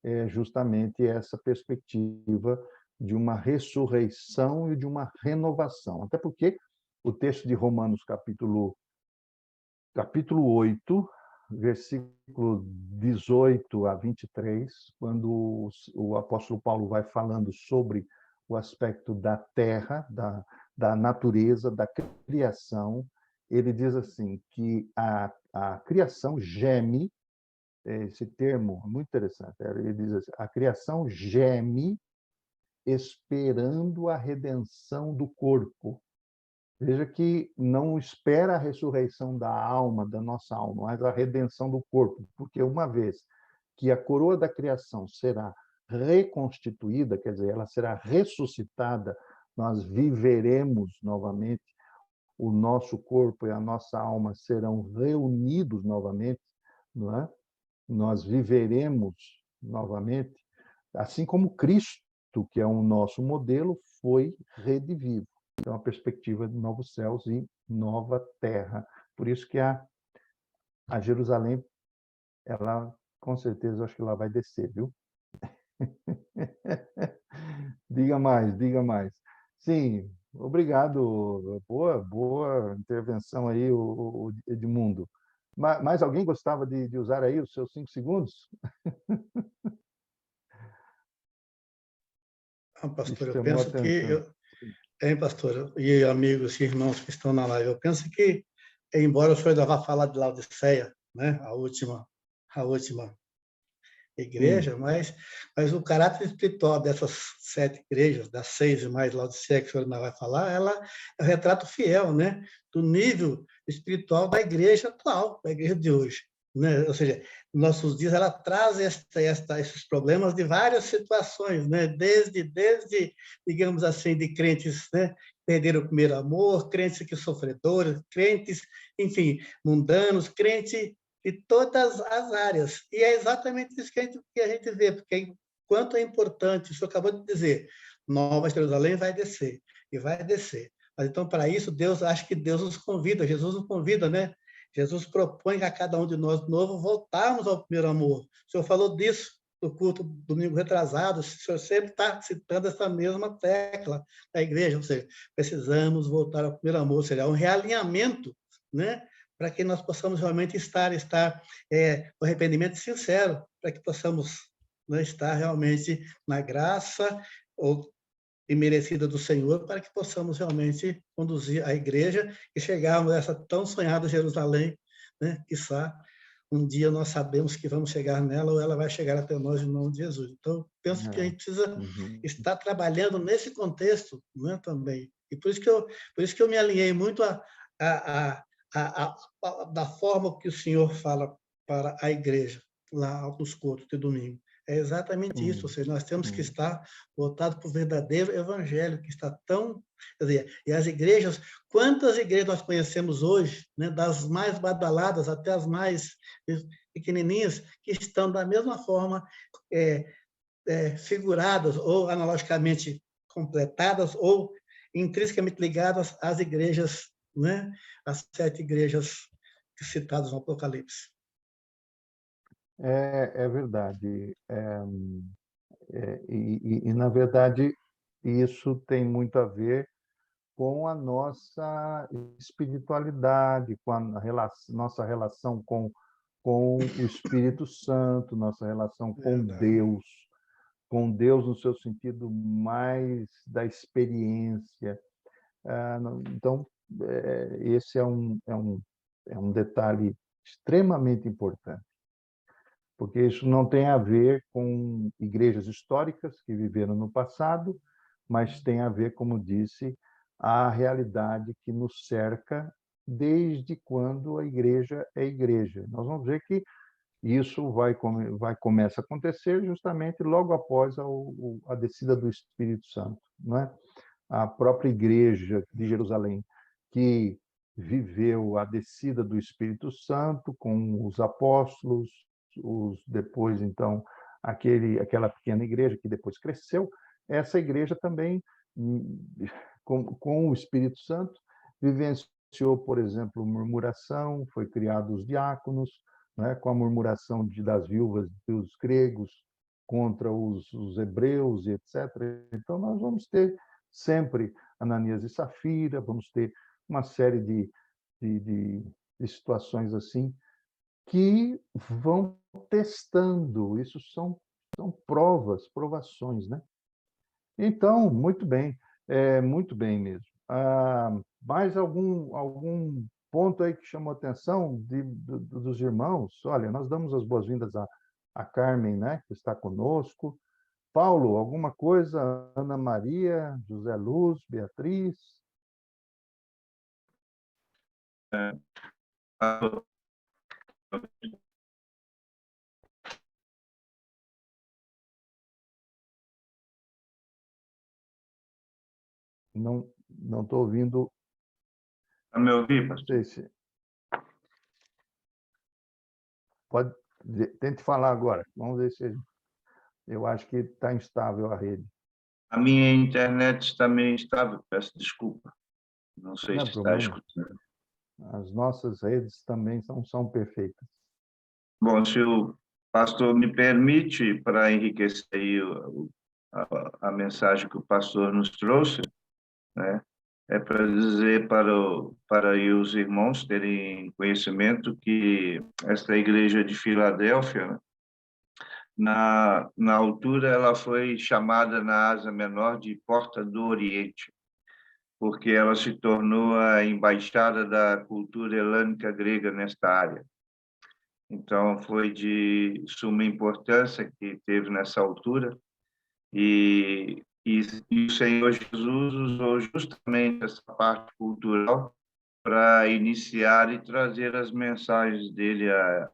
[SPEAKER 1] é justamente essa perspectiva de uma ressurreição e de uma renovação. Até porque o texto de Romanos, capítulo 8, versículo 18 a 23, quando o apóstolo Paulo vai falando sobre o aspecto da terra, da natureza, da criação, ele diz assim, que a criação geme, esse termo é muito interessante, ele diz assim, a criação geme esperando a redenção do corpo. Veja que não espera a ressurreição da alma, da nossa alma, mas a redenção do corpo, porque uma vez que a coroa da criação será reconstituída, quer dizer, ela será ressuscitada, nós viveremos novamente, o nosso corpo e a nossa alma serão reunidos novamente, não é? Nós viveremos novamente, assim como Cristo, que é o nosso modelo, foi redivivo. Então, a perspectiva de novos céus e nova terra. Por isso que a Jerusalém, ela, com certeza, eu acho que ela vai descer, viu? Diga mais, diga mais. Sim, obrigado. Boa intervenção aí, o Edmundo. Mais alguém gostava de usar aí os seus 5 segundos?
[SPEAKER 3] Pastor,
[SPEAKER 1] Isso
[SPEAKER 3] eu
[SPEAKER 1] chamou a
[SPEAKER 3] penso
[SPEAKER 1] atenção.
[SPEAKER 3] pastor, e amigos e irmãos que estão na live, eu penso que, embora o senhor ainda vá falar de Laodiceia, né, a última igreja, mas o caráter espiritual dessas 7 igrejas, das 6 e mais Laodiceia que o senhor ainda vai falar, ela é o retrato fiel, né, do nível espiritual da igreja atual, da igreja de hoje. Né? Ou seja, nos nossos dias ela traz esses problemas de várias situações, né? Desde digamos assim, de crentes, né, perderam o primeiro amor, crentes que sofredores, crentes, enfim, mundanos, crentes de todas as áreas. E é exatamente isso que a gente vê, porque quanto é importante, o senhor acabou de dizer, Nova Jerusalém vai descer, e vai descer. Mas então, para isso, acho que Deus nos convida, Jesus nos convida, né? Jesus propõe a cada um de nós, de novo, voltarmos ao primeiro amor. O senhor falou disso no culto domingo retrasado, o senhor sempre está citando essa mesma tecla da igreja, ou seja, precisamos voltar ao primeiro amor, ou seja, um realinhamento, né? Para que nós possamos realmente estar com arrependimento sincero, para que possamos, né, estar realmente na graça imerecida do Senhor, para que possamos realmente conduzir a igreja e chegarmos a essa tão sonhada Jerusalém, né? Quizá um dia nós sabemos que vamos chegar nela ou ela vai chegar até nós em nome de Jesus. Então, penso que a gente precisa estar trabalhando nesse contexto, né, também. E por isso que eu me alinhei muito da forma que o Senhor fala para a igreja, lá nos cultos de domingo. É exatamente isso, ou seja, nós temos que estar voltados para o verdadeiro evangelho, que está tão... Quer dizer, e as igrejas, quantas igrejas nós conhecemos hoje, né, das mais badaladas até as mais pequenininhas, que estão da mesma forma figuradas ou analogicamente completadas ou intrinsecamente ligado às igrejas, né? As 7 igrejas citadas no Apocalipse.
[SPEAKER 1] É verdade. Na verdade, isso tem muito a ver com a nossa espiritualidade, com a nossa relação com o Espírito Santo, nossa relação
[SPEAKER 3] Verdade.
[SPEAKER 1] com Deus no seu sentido mais da experiência. Então, esse é um detalhe extremamente importante, porque isso não tem a ver com igrejas históricas que viveram no passado, mas tem a ver, como disse, a realidade que nos cerca desde quando a igreja é igreja. Nós vamos ver que isso começa a acontecer justamente logo após a descida do Espírito Santo, não é? A própria igreja de Jerusalém, que viveu a descida do Espírito Santo com os apóstolos, depois, então, aquela pequena igreja que depois cresceu, essa igreja também, com o Espírito Santo, vivenciou, por exemplo, murmuração, foi criado os diáconos, né, com a murmuração das viúvas dos gregos contra os hebreus, e etc. Então, nós vamos ter sempre Ananias e Safira, vamos ter uma série de situações assim que vão testando. Isso são provações, né? Então, muito bem mesmo. Mais algum ponto aí que chamou a atenção dos irmãos? Olha, nós damos as boas-vindas a Carmen, né, que está conosco. Paulo, alguma coisa? Ana Maria, José Luz, Beatriz? Não estou ouvindo.
[SPEAKER 4] Está me ouvindo,
[SPEAKER 1] Não
[SPEAKER 4] pastor?
[SPEAKER 1] sei se pode. Tente falar agora. Vamos ver se eu acho que está instável a rede.
[SPEAKER 4] A minha internet está meio instável, peço desculpa. Não sei
[SPEAKER 1] Não é
[SPEAKER 4] se está
[SPEAKER 1] problema.
[SPEAKER 4] escutando.
[SPEAKER 1] As nossas redes também são perfeitas.
[SPEAKER 4] Bom, se o pastor me permite, para enriquecer aí a mensagem que o pastor nos trouxe, né? É para dizer para aí os irmãos terem conhecimento que esta igreja de Filadélfia, né, na altura, ela foi chamada na Ásia Menor de Porta do Oriente, porque ela se tornou a embaixada da cultura helênica grega nesta área. Então, foi de suma importância que teve nessa altura, e o Senhor Jesus usou justamente essa parte cultural para iniciar e trazer as mensagens dele a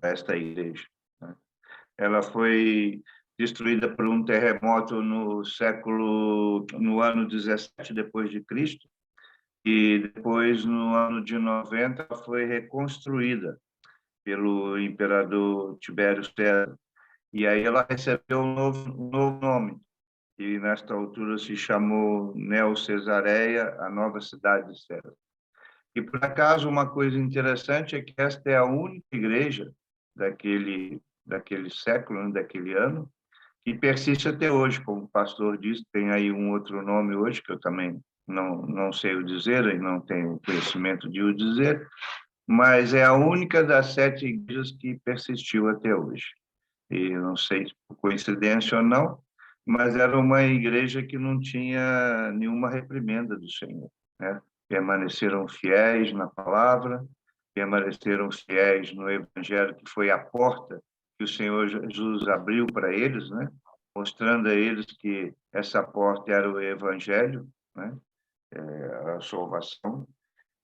[SPEAKER 4] esta igreja, né? Ela foi destruída por um terremoto no ano 17 depois de Cristo, e depois, no ano de 90, foi reconstruída pelo imperador Tibério César. E aí ela recebeu um novo nome, e nesta altura se chamou Neo-Cesareia, a nova cidade de César. E, por acaso, uma coisa interessante é que esta é a única igreja daquele século, né, daquele ano, que persiste até hoje. Como o pastor disse, tem aí um outro nome hoje, que eu também não sei o dizer, e não tenho conhecimento de o dizer, mas é a única das 7 igrejas que persistiu até hoje. E não sei se por coincidência ou não, mas era uma igreja que não tinha nenhuma reprimenda do Senhor, né? Permaneceram fiéis na palavra, permaneceram fiéis no evangelho, que foi a porta que o Senhor Jesus abriu para eles, né? Mostrando a eles que essa porta era o evangelho, né? A salvação.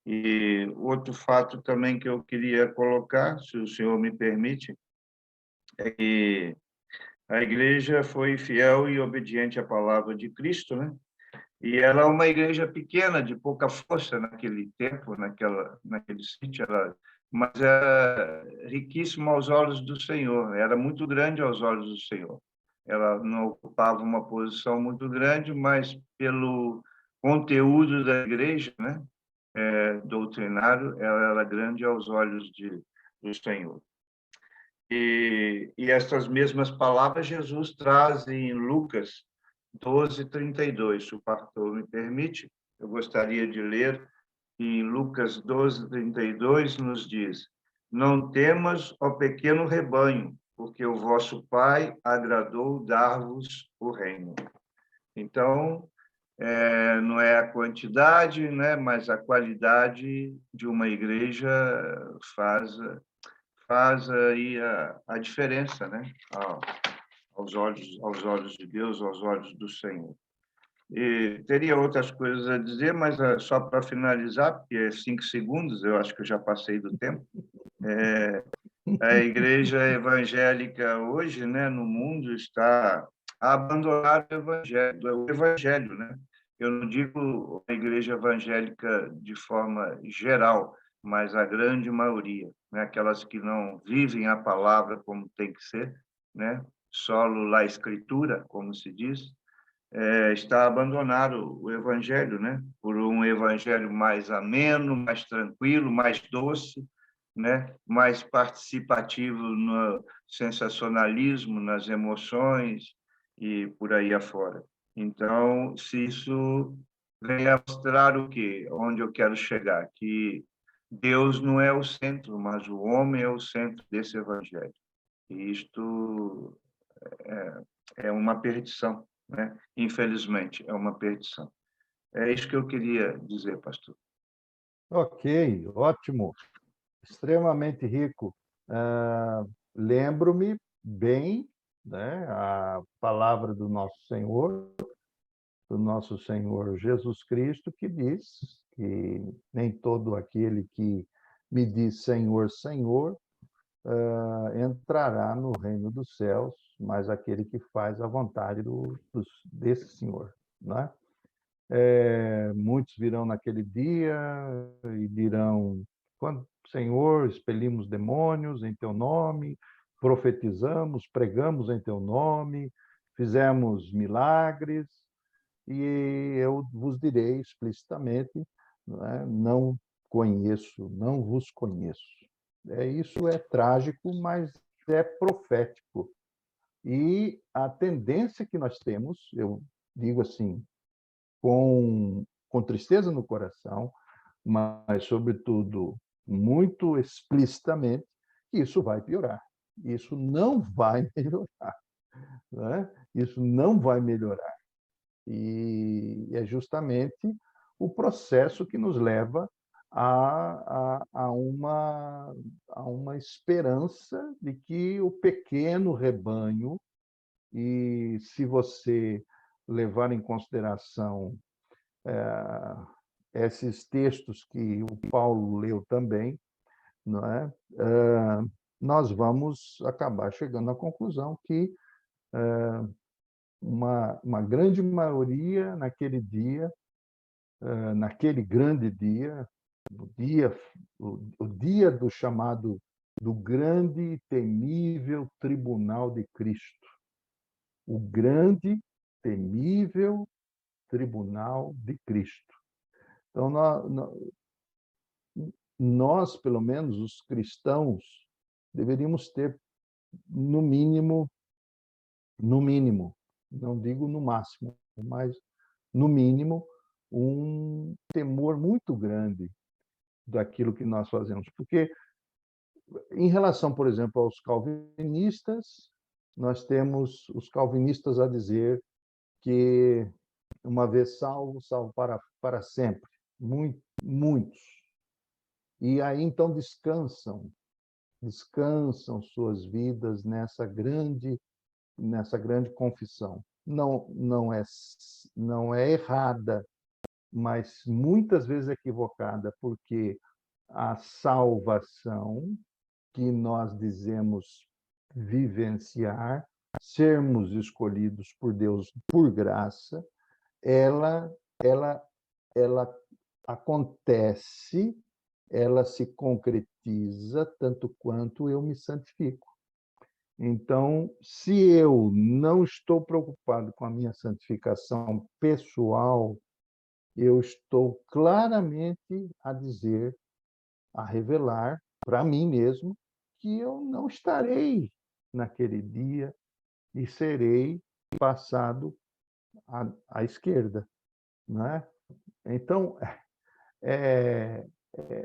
[SPEAKER 4] E outro fato também que eu queria colocar, se o senhor me permite, é que a igreja foi fiel e obediente à palavra de Cristo, né? E ela é uma igreja pequena, de pouca força naquele tempo, naquele sítio, mas era riquíssima aos olhos do Senhor, era muito grande aos olhos do Senhor. ela não ocupava uma posição muito grande, mas pelo conteúdo da igreja, né, doutrinário, ela era grande aos olhos do Senhor. E estas mesmas palavras Jesus traz em Lucas 12:32. Se o pastor me permite, eu gostaria de ler. Em Lucas 12:32 nos diz: Não temas, ó pequeno rebanho, porque o vosso Pai agradou dar-vos o reino. Então, não é a quantidade, né, mas a qualidade de uma igreja faz aí a diferença, né, aos olhos de Deus, aos olhos do Senhor. E teria outras coisas a dizer, mas só para finalizar, porque é 5 segundos, eu acho que eu já passei do tempo. A igreja evangélica hoje, né, no mundo, está a abandonar o evangelho, né? Eu não digo a igreja evangélica de forma geral, mas a grande maioria, né? Aquelas que não vivem a palavra como tem que ser, né? Solo la escritura, como se diz, está a abandonar o evangelho, né? Por um evangelho mais ameno, mais tranquilo, mais doce, né? Mais participativo no sensacionalismo, nas emoções e por aí afora. Então, se isso vem a mostrar o quê? Onde eu quero chegar? Que Deus não é o centro, mas o homem é o centro desse evangelho. E isto é uma perdição, né? Infelizmente, é uma perdição. É isso que eu queria dizer, pastor.
[SPEAKER 1] Ok, ótimo. Extremamente rico. Lembro-me bem, né, a palavra do nosso Senhor Jesus Cristo, que diz que nem todo aquele que me diz Senhor, Senhor, entrará no reino dos céus, mas aquele que faz a vontade desse Senhor, né? Muitos virão naquele dia e dirão: quando, Senhor, expelimos demônios em teu nome, profetizamos, pregamos em teu nome, fizemos milagres, e eu vos direi explicitamente, né, não conheço, não vos conheço. Isso é trágico, mas é profético. E a tendência que nós temos, eu digo assim, com tristeza no coração, mas, sobretudo, muito explicitamente, que isso vai piorar. Isso não vai melhorar. Né? Isso não vai melhorar. E é justamente o processo que nos leva a uma esperança de que o pequeno rebanho, e se você levar em consideração esses textos que o Paulo leu também, não é? Nós vamos acabar chegando à conclusão que uma grande maioria naquele dia, naquele grande dia, o dia do chamado do grande e temível tribunal de Cristo, o grande temível tribunal de Cristo. Então, nós, pelo menos os cristãos, deveríamos ter, no mínimo, não digo no máximo, mas no mínimo, um temor muito grande daquilo que nós fazemos. Porque, em relação, por exemplo, aos calvinistas, nós temos os calvinistas a dizer que, uma vez salvo, salvo para sempre. Muitos. E aí, então, descansam suas vidas nessa grande confissão. Não é errada, mas muitas vezes equivocada, porque a salvação que nós dizemos vivenciar, sermos escolhidos por Deus por graça, ela acontece, ela se concretiza tanto quanto eu me santifico. Então, se eu não estou preocupado com a minha santificação pessoal, eu estou claramente a dizer, a revelar para mim mesmo, que eu não estarei naquele dia e serei passado à esquerda, né? Então, é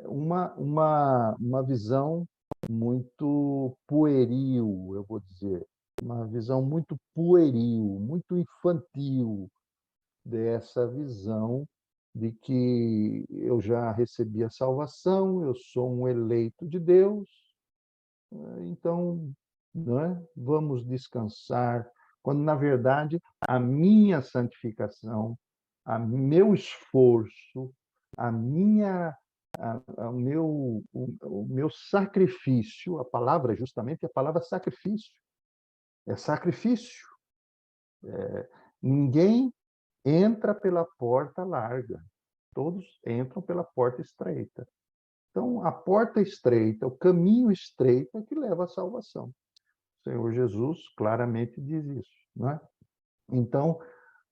[SPEAKER 1] uma visão muito pueril, eu vou dizer, uma visão muito pueril, muito infantil dessa visão de que eu já recebi a salvação, eu sou um eleito de Deus, então, não é? Vamos descansar, quando na verdade a minha santificação, a meu esforço, a minha o meu sacrifício, a palavra justamente é a palavra sacrifício. É sacrifício. Ninguém entra pela porta larga. Todos entram pela porta estreita. Então, a porta estreita, o caminho estreito é que leva à salvação. O Senhor Jesus claramente diz isso, não é? Então,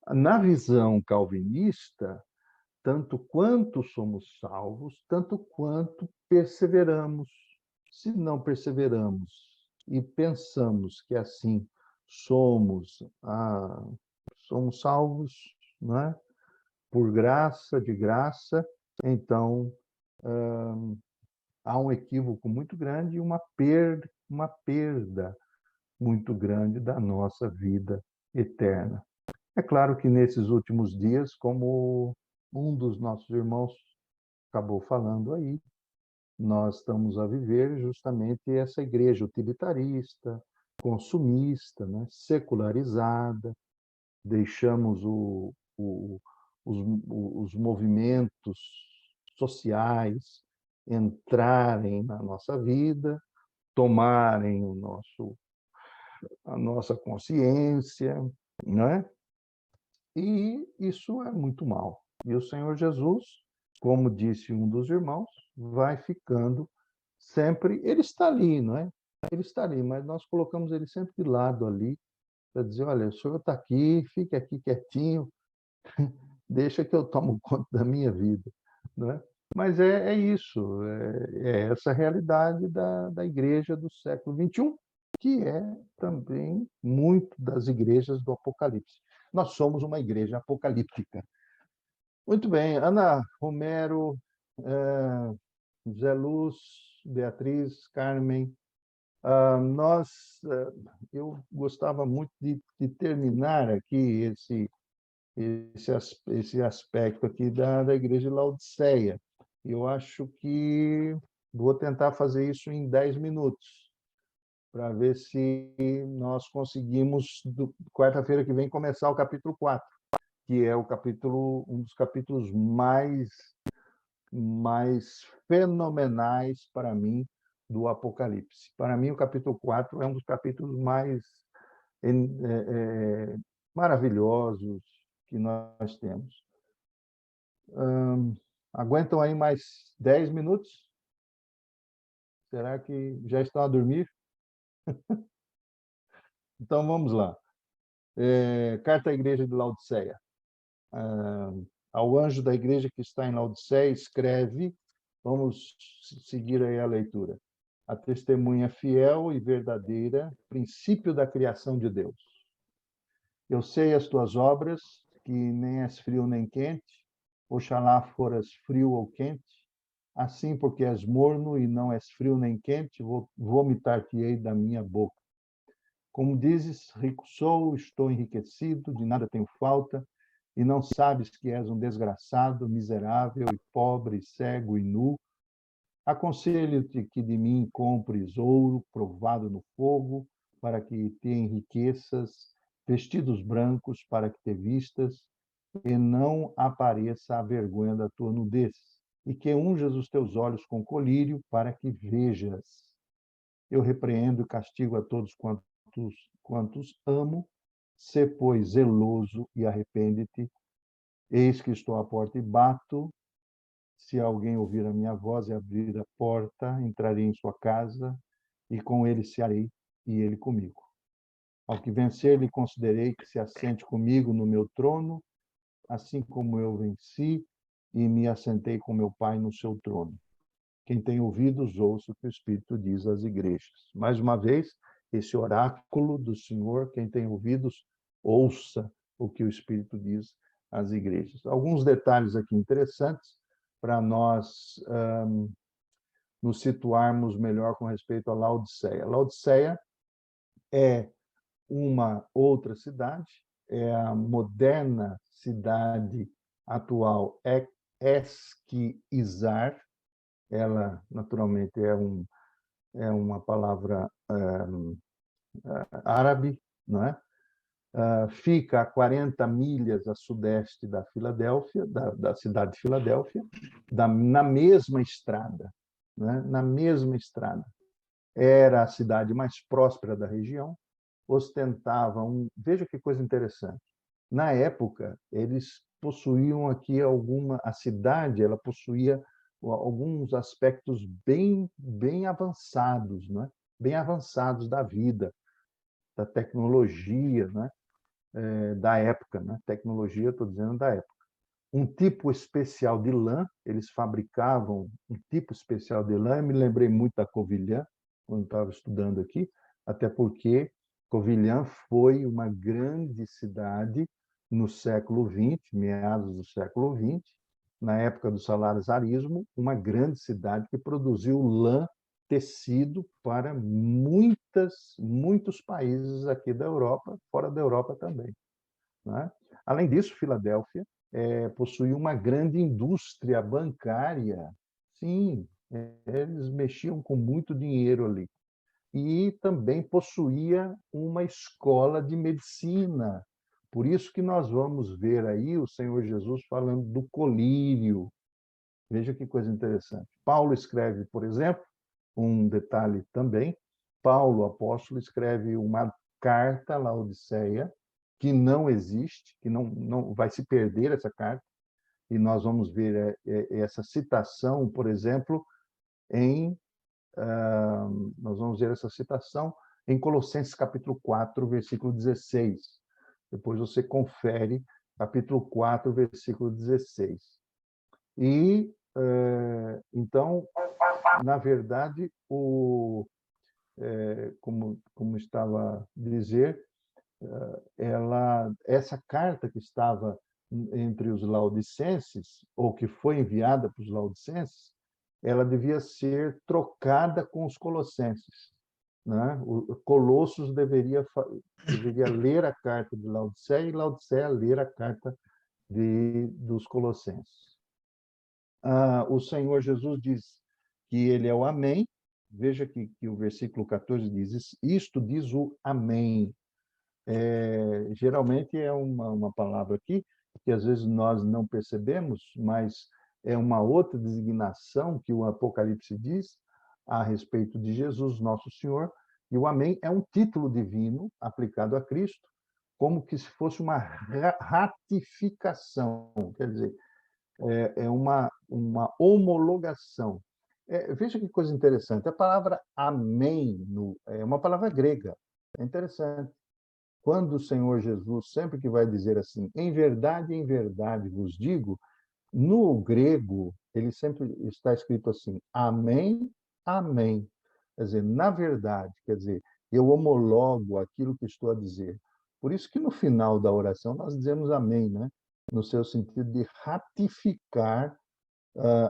[SPEAKER 1] na visão calvinista, tanto quanto somos salvos, tanto quanto perseveramos. Se não perseveramos e pensamos que assim somos, somos salvos, não é? Por graça, de graça, então há um equívoco muito grande e uma perda muito grande da nossa vida eterna. É claro que nesses últimos dias, como um dos nossos irmãos acabou falando aí, nós estamos a viver justamente essa igreja utilitarista, consumista, né? Secularizada, deixamos os movimentos sociais entrarem na nossa vida, tomarem a nossa consciência, né? E isso é muito mal. E o Senhor Jesus, como disse um dos irmãos, vai ficando sempre. Ele está ali, não é? Ele está ali, mas nós colocamos ele sempre de lado ali, para dizer: olha, o senhor está aqui, fique aqui quietinho, deixa que eu tomo conta da minha vida, não é? Mas é isso, é essa realidade da igreja do século XXI, que é também muito das igrejas do Apocalipse. Nós somos uma igreja apocalíptica. Muito bem, Ana Romero, Zé Luz, Beatriz, Carmen, eu gostava muito de terminar aqui esse aspecto aqui da igreja de Laodiceia. Eu acho que vou tentar fazer isso em 10 minutos, para ver se nós conseguimos, quarta-feira que vem, começar o capítulo 4, que é um dos capítulos mais fenomenais para mim do Apocalipse. Para mim, o capítulo 4 é um dos capítulos mais maravilhosos que nós temos. Aguentam aí mais 10 minutos? Será que já estão a dormir? Então, vamos lá. Carta à Igreja de Laodiceia. Ao anjo da igreja que está em Laodiceia, escreve, vamos seguir aí a leitura. A testemunha fiel e verdadeira, princípio da criação de Deus. Eu sei as tuas obras, que nem és frio nem quente, oxalá foras frio ou quente, assim porque és morno e não és frio nem quente, vomitar-te-ei da minha boca. Como dizes, rico sou, estou enriquecido, de nada tenho falta, e não sabes que és um desgraçado, miserável e pobre, cego e nu. Aconselho-te que de mim compres ouro provado no fogo, para que te enriqueças, vestidos brancos para que te vistas, e não apareça a vergonha da tua nudez, e que unjas os teus olhos com colírio, para que vejas. Eu repreendo e castigo a todos quantos amo. Sê, pois, zeloso e arrepende-te. Eis que estou à porta e bato. Se alguém ouvir a minha voz e abrir a porta, entrarei em sua casa e com ele cearei, e ele comigo. Ao que vencer, lhe considerei que se assente comigo no meu trono, assim como eu venci e me assentei com meu Pai no seu trono. Quem tem ouvidos, ouça o que o Espírito diz às igrejas. Mais uma vez, esse oráculo do Senhor, quem tem ouvidos, ouça o que o Espírito diz às igrejas. Alguns detalhes aqui interessantes para nós nos situarmos melhor com respeito a Laodiceia. Laodiceia é uma outra cidade, é a moderna cidade atual Esquizar. Ela, naturalmente, é uma palavra árabe, não é? Fica a 40 milhas a sudeste da Filadélfia, da cidade de Filadélfia, na mesma estrada, né? Na mesma estrada. Era a cidade mais próspera da região, ostentava veja que coisa interessante. Na época, eles possuíam aqui a cidade, ela possuía alguns aspectos bem avançados, né? Bem avançados da vida, da tecnologia, né? Da época, né? Tecnologia, estou dizendo da época. Um tipo especial de lã, eles fabricavam um tipo especial de lã, eu me lembrei muito da Covilhã, quando estava estudando aqui, até porque Covilhã foi uma grande cidade no século XX, meados do século XX, na época do salazarismo, uma grande cidade que produziu lã, tecido para muitos países aqui da Europa, fora da Europa também, né? Além disso, Filadélfia possuía uma grande indústria bancária. Sim, eles mexiam com muito dinheiro ali. E também possuía uma escola de medicina. Por isso que nós vamos ver aí o Senhor Jesus falando do colírio. Veja que coisa interessante. Paulo escreve, por exemplo, um detalhe também, Paulo, apóstolo, escreve uma carta à Laodiceia, que não existe, que não vai se perder essa carta, e nós vamos ver essa citação, por exemplo, nós vamos ver essa citação em Colossenses capítulo 4, versículo 16. Depois você confere capítulo 4, versículo 16. E, então, na verdade, como estava a dizer, essa carta que estava entre os laodicenses, ou que foi enviada para os laodicenses, ela devia ser trocada com os colossenses, né? O Colossos deveria ler a carta de Laodiceia e Laodiceia ler a carta dos colossenses. O Senhor Jesus diz que ele é o Amém. Veja que o versículo 14 diz, isto diz o Amém. Geralmente é uma palavra aqui que às vezes nós não percebemos, mas é uma outra designação que o Apocalipse diz a respeito de Jesus, nosso Senhor, e o Amém é um título divino aplicado a Cristo, como que se fosse uma ratificação, quer dizer, é uma homologação. Veja que coisa interessante, a palavra Amém é uma palavra grega, é interessante. Quando o Senhor Jesus, sempre que vai dizer assim, em verdade vos digo, no grego, ele sempre está escrito assim, amém, amém. Quer dizer, na verdade, quer dizer, eu homologo aquilo que estou a dizer. Por isso que no final da oração nós dizemos amém, né? No seu sentido de ratificar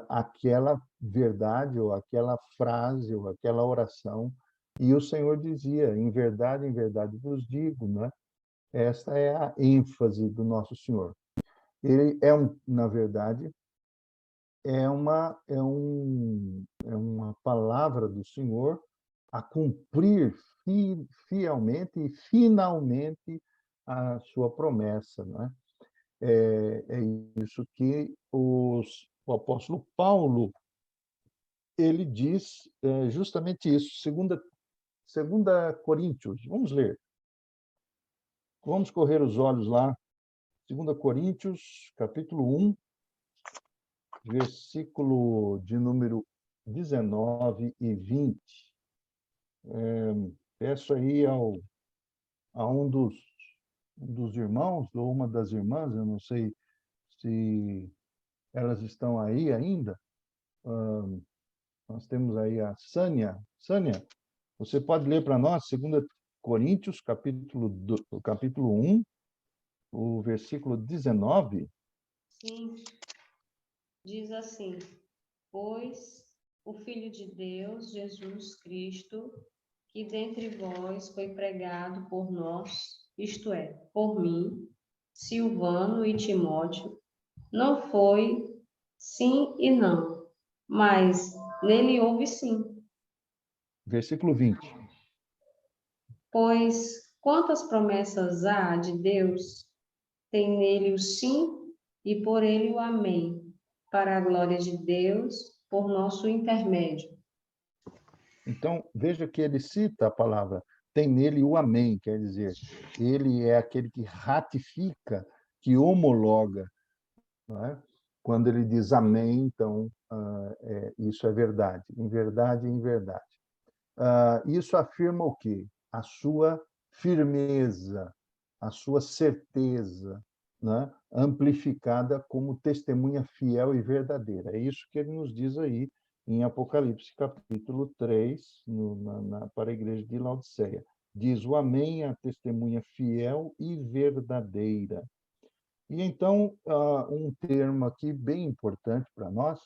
[SPEAKER 1] aquela verdade, ou aquela frase, ou aquela oração. E o Senhor dizia, em verdade vos digo, né? Esta é a ênfase do nosso Senhor. Ele na verdade, é uma palavra do Senhor a cumprir fielmente e finalmente a sua promessa, né? É isso que o apóstolo Paulo ele diz justamente isso. Segunda Coríntios, vamos ler. Vamos correr os olhos lá. 2 Coríntios, capítulo 1, versículo de número 19 e 20. Peço aí a um dos irmãos, ou uma das irmãs, eu não sei se elas estão aí ainda. Nós temos aí a Sânia. Sânia, você pode ler para nós 2 Coríntios, capítulo 1, o versículo 19?
[SPEAKER 5] Sim, diz assim: pois o Filho de Deus, Jesus Cristo, que dentre vós foi pregado por nós, isto é, por mim, Silvano e Timóteo, não foi sim e não, mas nele houve sim.
[SPEAKER 1] Versículo 20.
[SPEAKER 5] Pois quantas promessas há de Deus, tem nele o sim e por ele o amém, para a glória de Deus, por nosso intermédio.
[SPEAKER 1] Então, veja que ele cita a palavra, tem nele o amém, quer dizer, ele é aquele que ratifica, que homologa, não é? Quando ele diz amém, então, isso é verdade, em verdade, em verdade. Isso afirma o quê? A sua firmeza, a sua certeza, né? Amplificada como testemunha fiel e verdadeira. É isso que ele nos diz aí em Apocalipse, capítulo 3, para a igreja de Laodiceia. Diz o amém, a testemunha fiel e verdadeira. E então, um termo aqui bem importante para nós,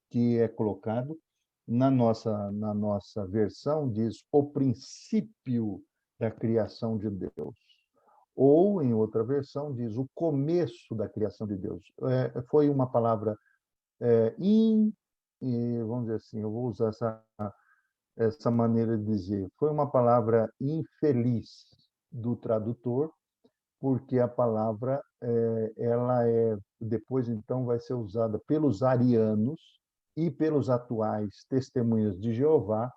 [SPEAKER 1] que é colocado na nossa versão, diz o princípio da criação de Deus. Ou, em outra versão, diz o começo da criação de Deus. Foi uma palavra, vamos dizer assim, eu vou usar essa maneira de dizer, foi uma palavra infeliz do tradutor, porque a palavra ela depois então vai ser usada pelos arianos e pelos atuais testemunhas de Jeová,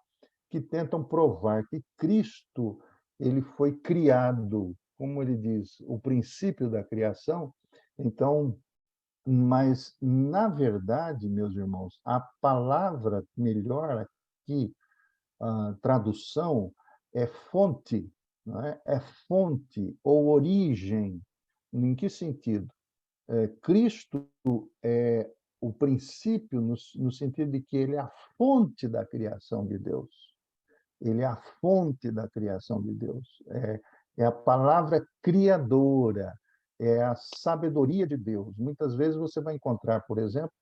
[SPEAKER 1] que tentam provar que Cristo ele foi criado, como ele diz, o princípio da criação. Então, mas na verdade, meus irmãos, a palavra melhor aqui, a tradução é fonte, não é? É fonte ou origem. Em que sentido? Cristo é o princípio no sentido de que ele é a fonte da criação de Deus. Ele é a fonte da criação de Deus. É a palavra criadora, é a sabedoria de Deus. Muitas vezes você vai encontrar, por exemplo,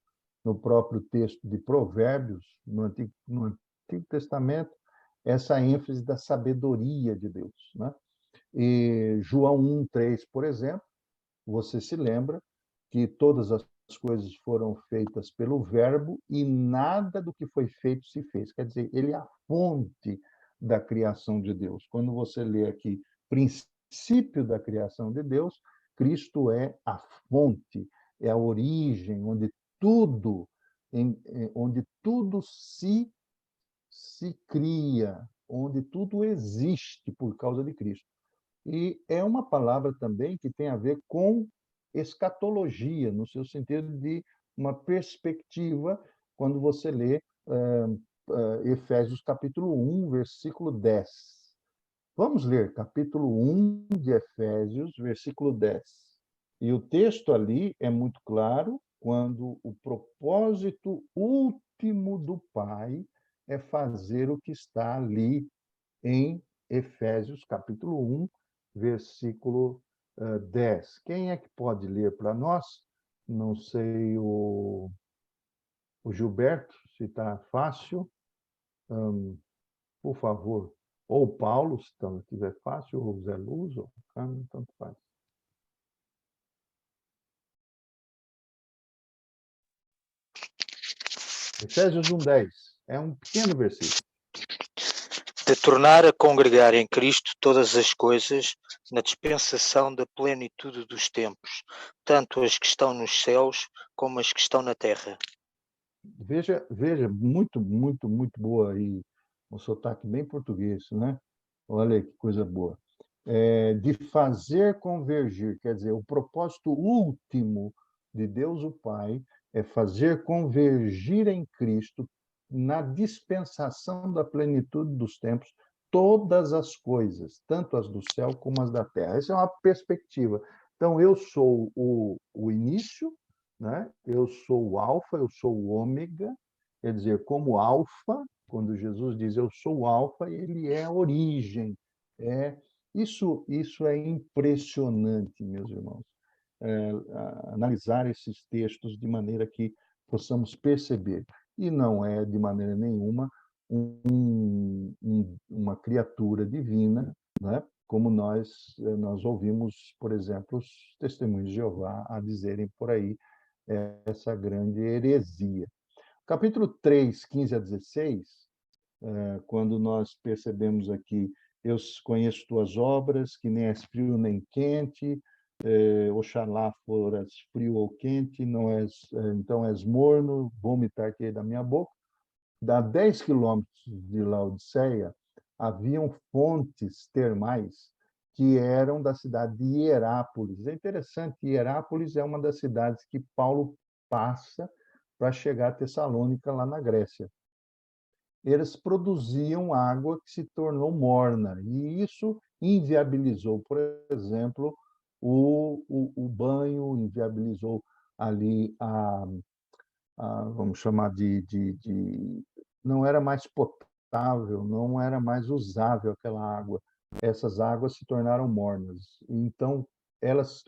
[SPEAKER 1] no próprio texto de Provérbios, no Antigo Testamento, essa ênfase da sabedoria de Deus, né? E João 1:3, por exemplo, você se lembra que todas as coisas foram feitas pelo Verbo e nada do que foi feito se fez. Quer dizer, ele é a fonte da criação de Deus. Quando você lê aqui princípio da criação de Deus, Cristo é a fonte, é a origem, onde tudo se cria, onde tudo existe por causa de Cristo. E é uma palavra também que tem a ver com escatologia, no seu sentido de uma perspectiva, quando você lê Efésios capítulo 1, versículo 10. Vamos ler capítulo 1 de Efésios, versículo 10. E o texto ali é muito claro, quando o propósito último do Pai é fazer o que está ali em Efésios, capítulo 1, versículo 10. Quem é que pode ler para nós? Não sei, o Gilberto, se está fácil. Por favor. Ou o Paulo, se estiver fácil, ou o Zé Luz, ou o Carmen, tanto faz. Efésios 1:10. É um pequeno versículo.
[SPEAKER 6] De tornar a congregar em Cristo todas as coisas na dispensação da plenitude dos tempos, tanto as que estão nos céus como as que estão na terra.
[SPEAKER 1] Veja, muito, muito, muito boa aí, um sotaque bem português, né? Olha que coisa boa. De fazer convergir, quer dizer, o propósito último de Deus o Pai é fazer convergir em Cristo, na dispensação da plenitude dos tempos, todas as coisas, tanto as do céu como as da terra. Essa é uma perspectiva. Então, eu sou o início, né? Eu sou o alfa, eu sou o ômega, quer dizer, como alfa, quando Jesus diz eu sou o alfa, ele é a origem. Isso é impressionante, meus irmãos. Analisar esses textos de maneira que possamos perceber. E não é, de maneira nenhuma, uma criatura divina, né? Como nós ouvimos, por exemplo, os testemunhos de Jeová a dizerem por aí essa grande heresia. Capítulo 3, 15 a 16, quando nós percebemos aqui, eu conheço tuas obras, que nem és frio nem quente, oxalá foras frio ou quente, não és, então és morno, vomitar-te da minha boca. A 10 quilômetros de Laodiceia, haviam fontes termais que eram da cidade de Hierápolis. É interessante, Hierápolis é uma das cidades que Paulo passa para chegar a Tessalônica, lá na Grécia. Eles produziam água que se tornou morna, e isso inviabilizou, por exemplo, o banho, inviabilizou ali vamos chamar não era mais potável, não era mais usável aquela água. Essas águas se tornaram mornas. Então, elas se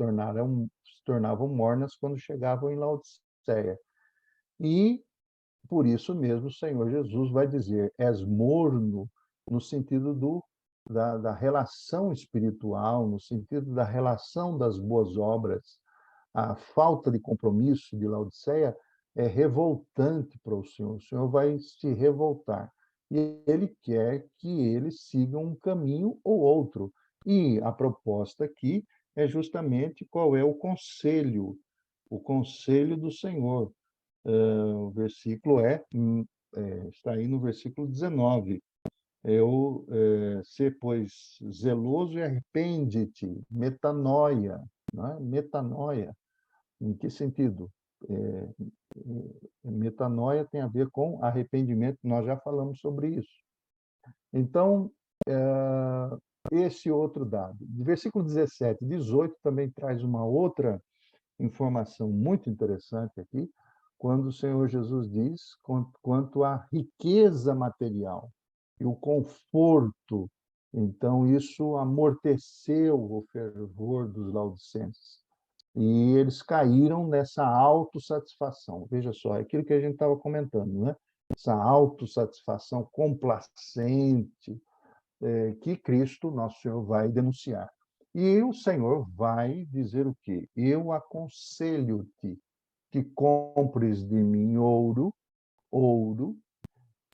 [SPEAKER 1] tornavam mornas quando chegavam em Laodiceia. E, por isso mesmo, o Senhor Jesus vai dizer, és morno, no sentido da relação espiritual, no sentido da relação das boas obras. A falta de compromisso de Laodiceia é revoltante para o Senhor vai se revoltar. E ele quer que eles sigam um caminho ou outro. E a proposta aqui é justamente qual é o conselho do Senhor. O versículo está aí no versículo 19. Ser, pois, zeloso e arrepende-te, metanoia, né? Metanoia. Em que sentido? Metanoia tem a ver com arrependimento, nós já falamos sobre isso. Então, esse outro dado. Versículo 17, 18 também traz uma outra informação muito interessante aqui, quando o Senhor Jesus diz quanto à riqueza material e o conforto. Então, isso amorteceu o fervor dos laodicenses. E eles caíram nessa autossatisfação. Veja só, é aquilo que a gente estava comentando, né? Essa autossatisfação complacente que Cristo, nosso Senhor, vai denunciar. E o Senhor vai dizer o quê? Eu aconselho-te que compres de mim ouro,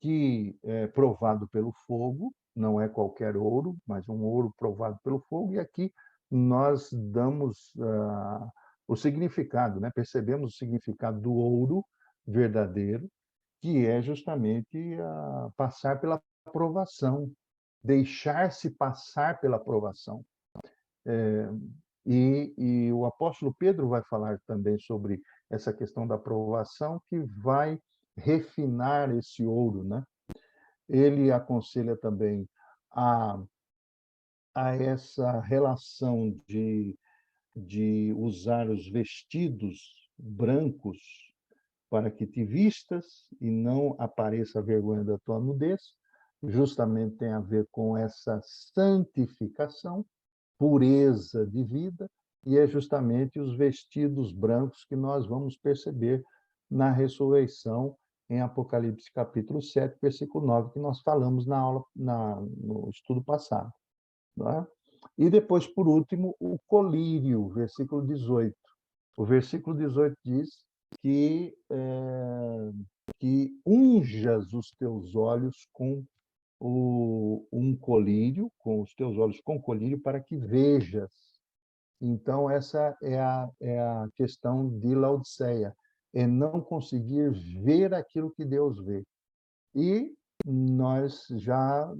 [SPEAKER 1] que é provado pelo fogo, não é qualquer ouro, mas um ouro provado pelo fogo, e aqui nós damos o significado, né? Percebemos o significado do ouro verdadeiro, que é justamente passar pela provação, deixar-se passar pela provação. E o apóstolo Pedro vai falar também sobre essa questão da provação, que vai refinar esse ouro, né? Ele aconselha também a essa relação de usar os vestidos brancos para que te vistas e não apareça a vergonha da tua nudez, justamente tem a ver com essa santificação, pureza de vida, e é justamente os vestidos brancos que nós vamos perceber na ressurreição em Apocalipse capítulo 7, versículo 9, que nós falamos no estudo passado. Não é? E depois, por último, o colírio, versículo 18. O versículo 18 diz que unjas os teus olhos com um colírio, com os teus olhos com colírio, para que vejas. Então, essa é a questão de Laodiceia, é não conseguir ver aquilo que Deus vê. E nós já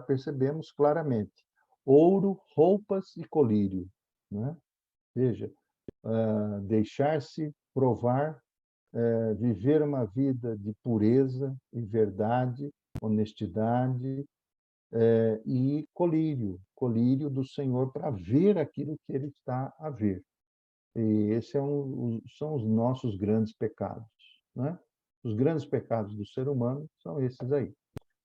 [SPEAKER 1] percebemos claramente, ouro, roupas e colírio, né? Veja, deixar-se provar, viver uma vida de pureza e verdade, honestidade, e colírio do Senhor para ver aquilo que ele está a ver. E esse são os nossos grandes pecados, né? Os grandes pecados do ser humano são esses aí.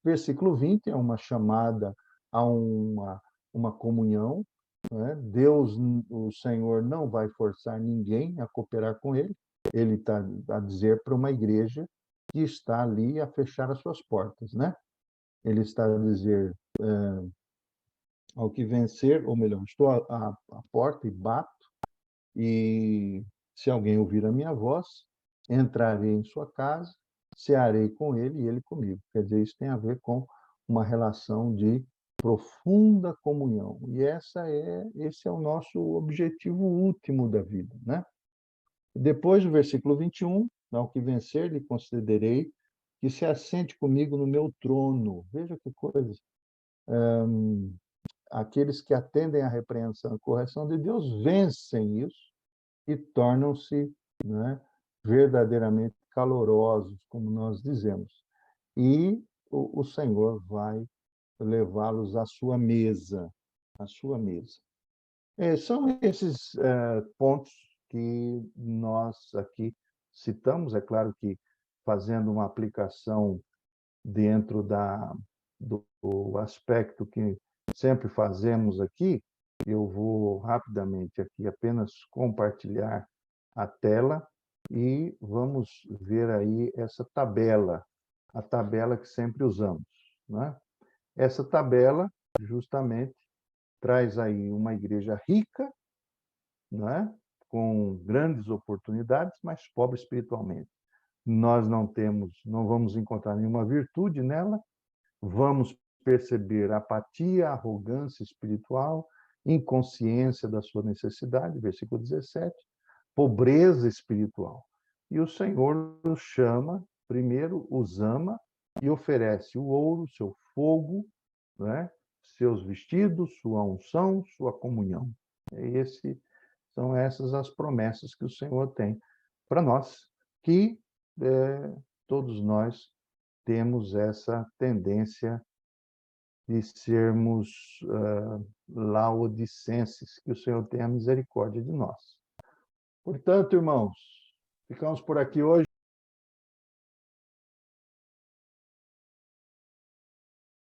[SPEAKER 1] Versículo 20 é uma chamada a uma comunhão, né? Deus, o Senhor, não vai forçar ninguém a cooperar com ele. Ele está a dizer para uma igreja que está ali a fechar as suas portas, né? Ele está a dizer, ao que vencer, ou melhor, estou à porta e bato, e se alguém ouvir a minha voz, entrarei em sua casa, cearei com ele e ele comigo. Quer dizer, isso tem a ver com uma relação de profunda comunhão. E esse é o nosso objetivo último da vida, né? Depois do versículo 21, ao que vencer, lhe concederei que se assente comigo no meu trono. Veja que coisa. Aqueles que atendem à repreensão e correção de Deus vencem isso e tornam-se, né, verdadeiramente calorosos, como nós dizemos. E o Senhor vai levá-los à sua mesa, à sua mesa. São esses pontos que nós aqui citamos. É claro que fazendo uma aplicação dentro do aspecto que sempre fazemos aqui, eu vou rapidamente aqui apenas compartilhar a tela e vamos ver aí essa tabela, a tabela que sempre usamos, né? Essa tabela, justamente, traz aí uma igreja rica, né? Com grandes oportunidades, mas pobre espiritualmente. Nós não vamos encontrar nenhuma virtude nela, vamos perceber apatia, arrogância espiritual, inconsciência da sua necessidade, versículo 17, pobreza espiritual. E o Senhor os chama, primeiro os ama e oferece o ouro, seu fogo, né? Seus vestidos, sua unção, sua comunhão. São essas as promessas que o Senhor tem para nós, que todos nós temos essa tendência de sermos laodicenses, que o Senhor tenha misericórdia de nós. Portanto, irmãos, ficamos por aqui hoje.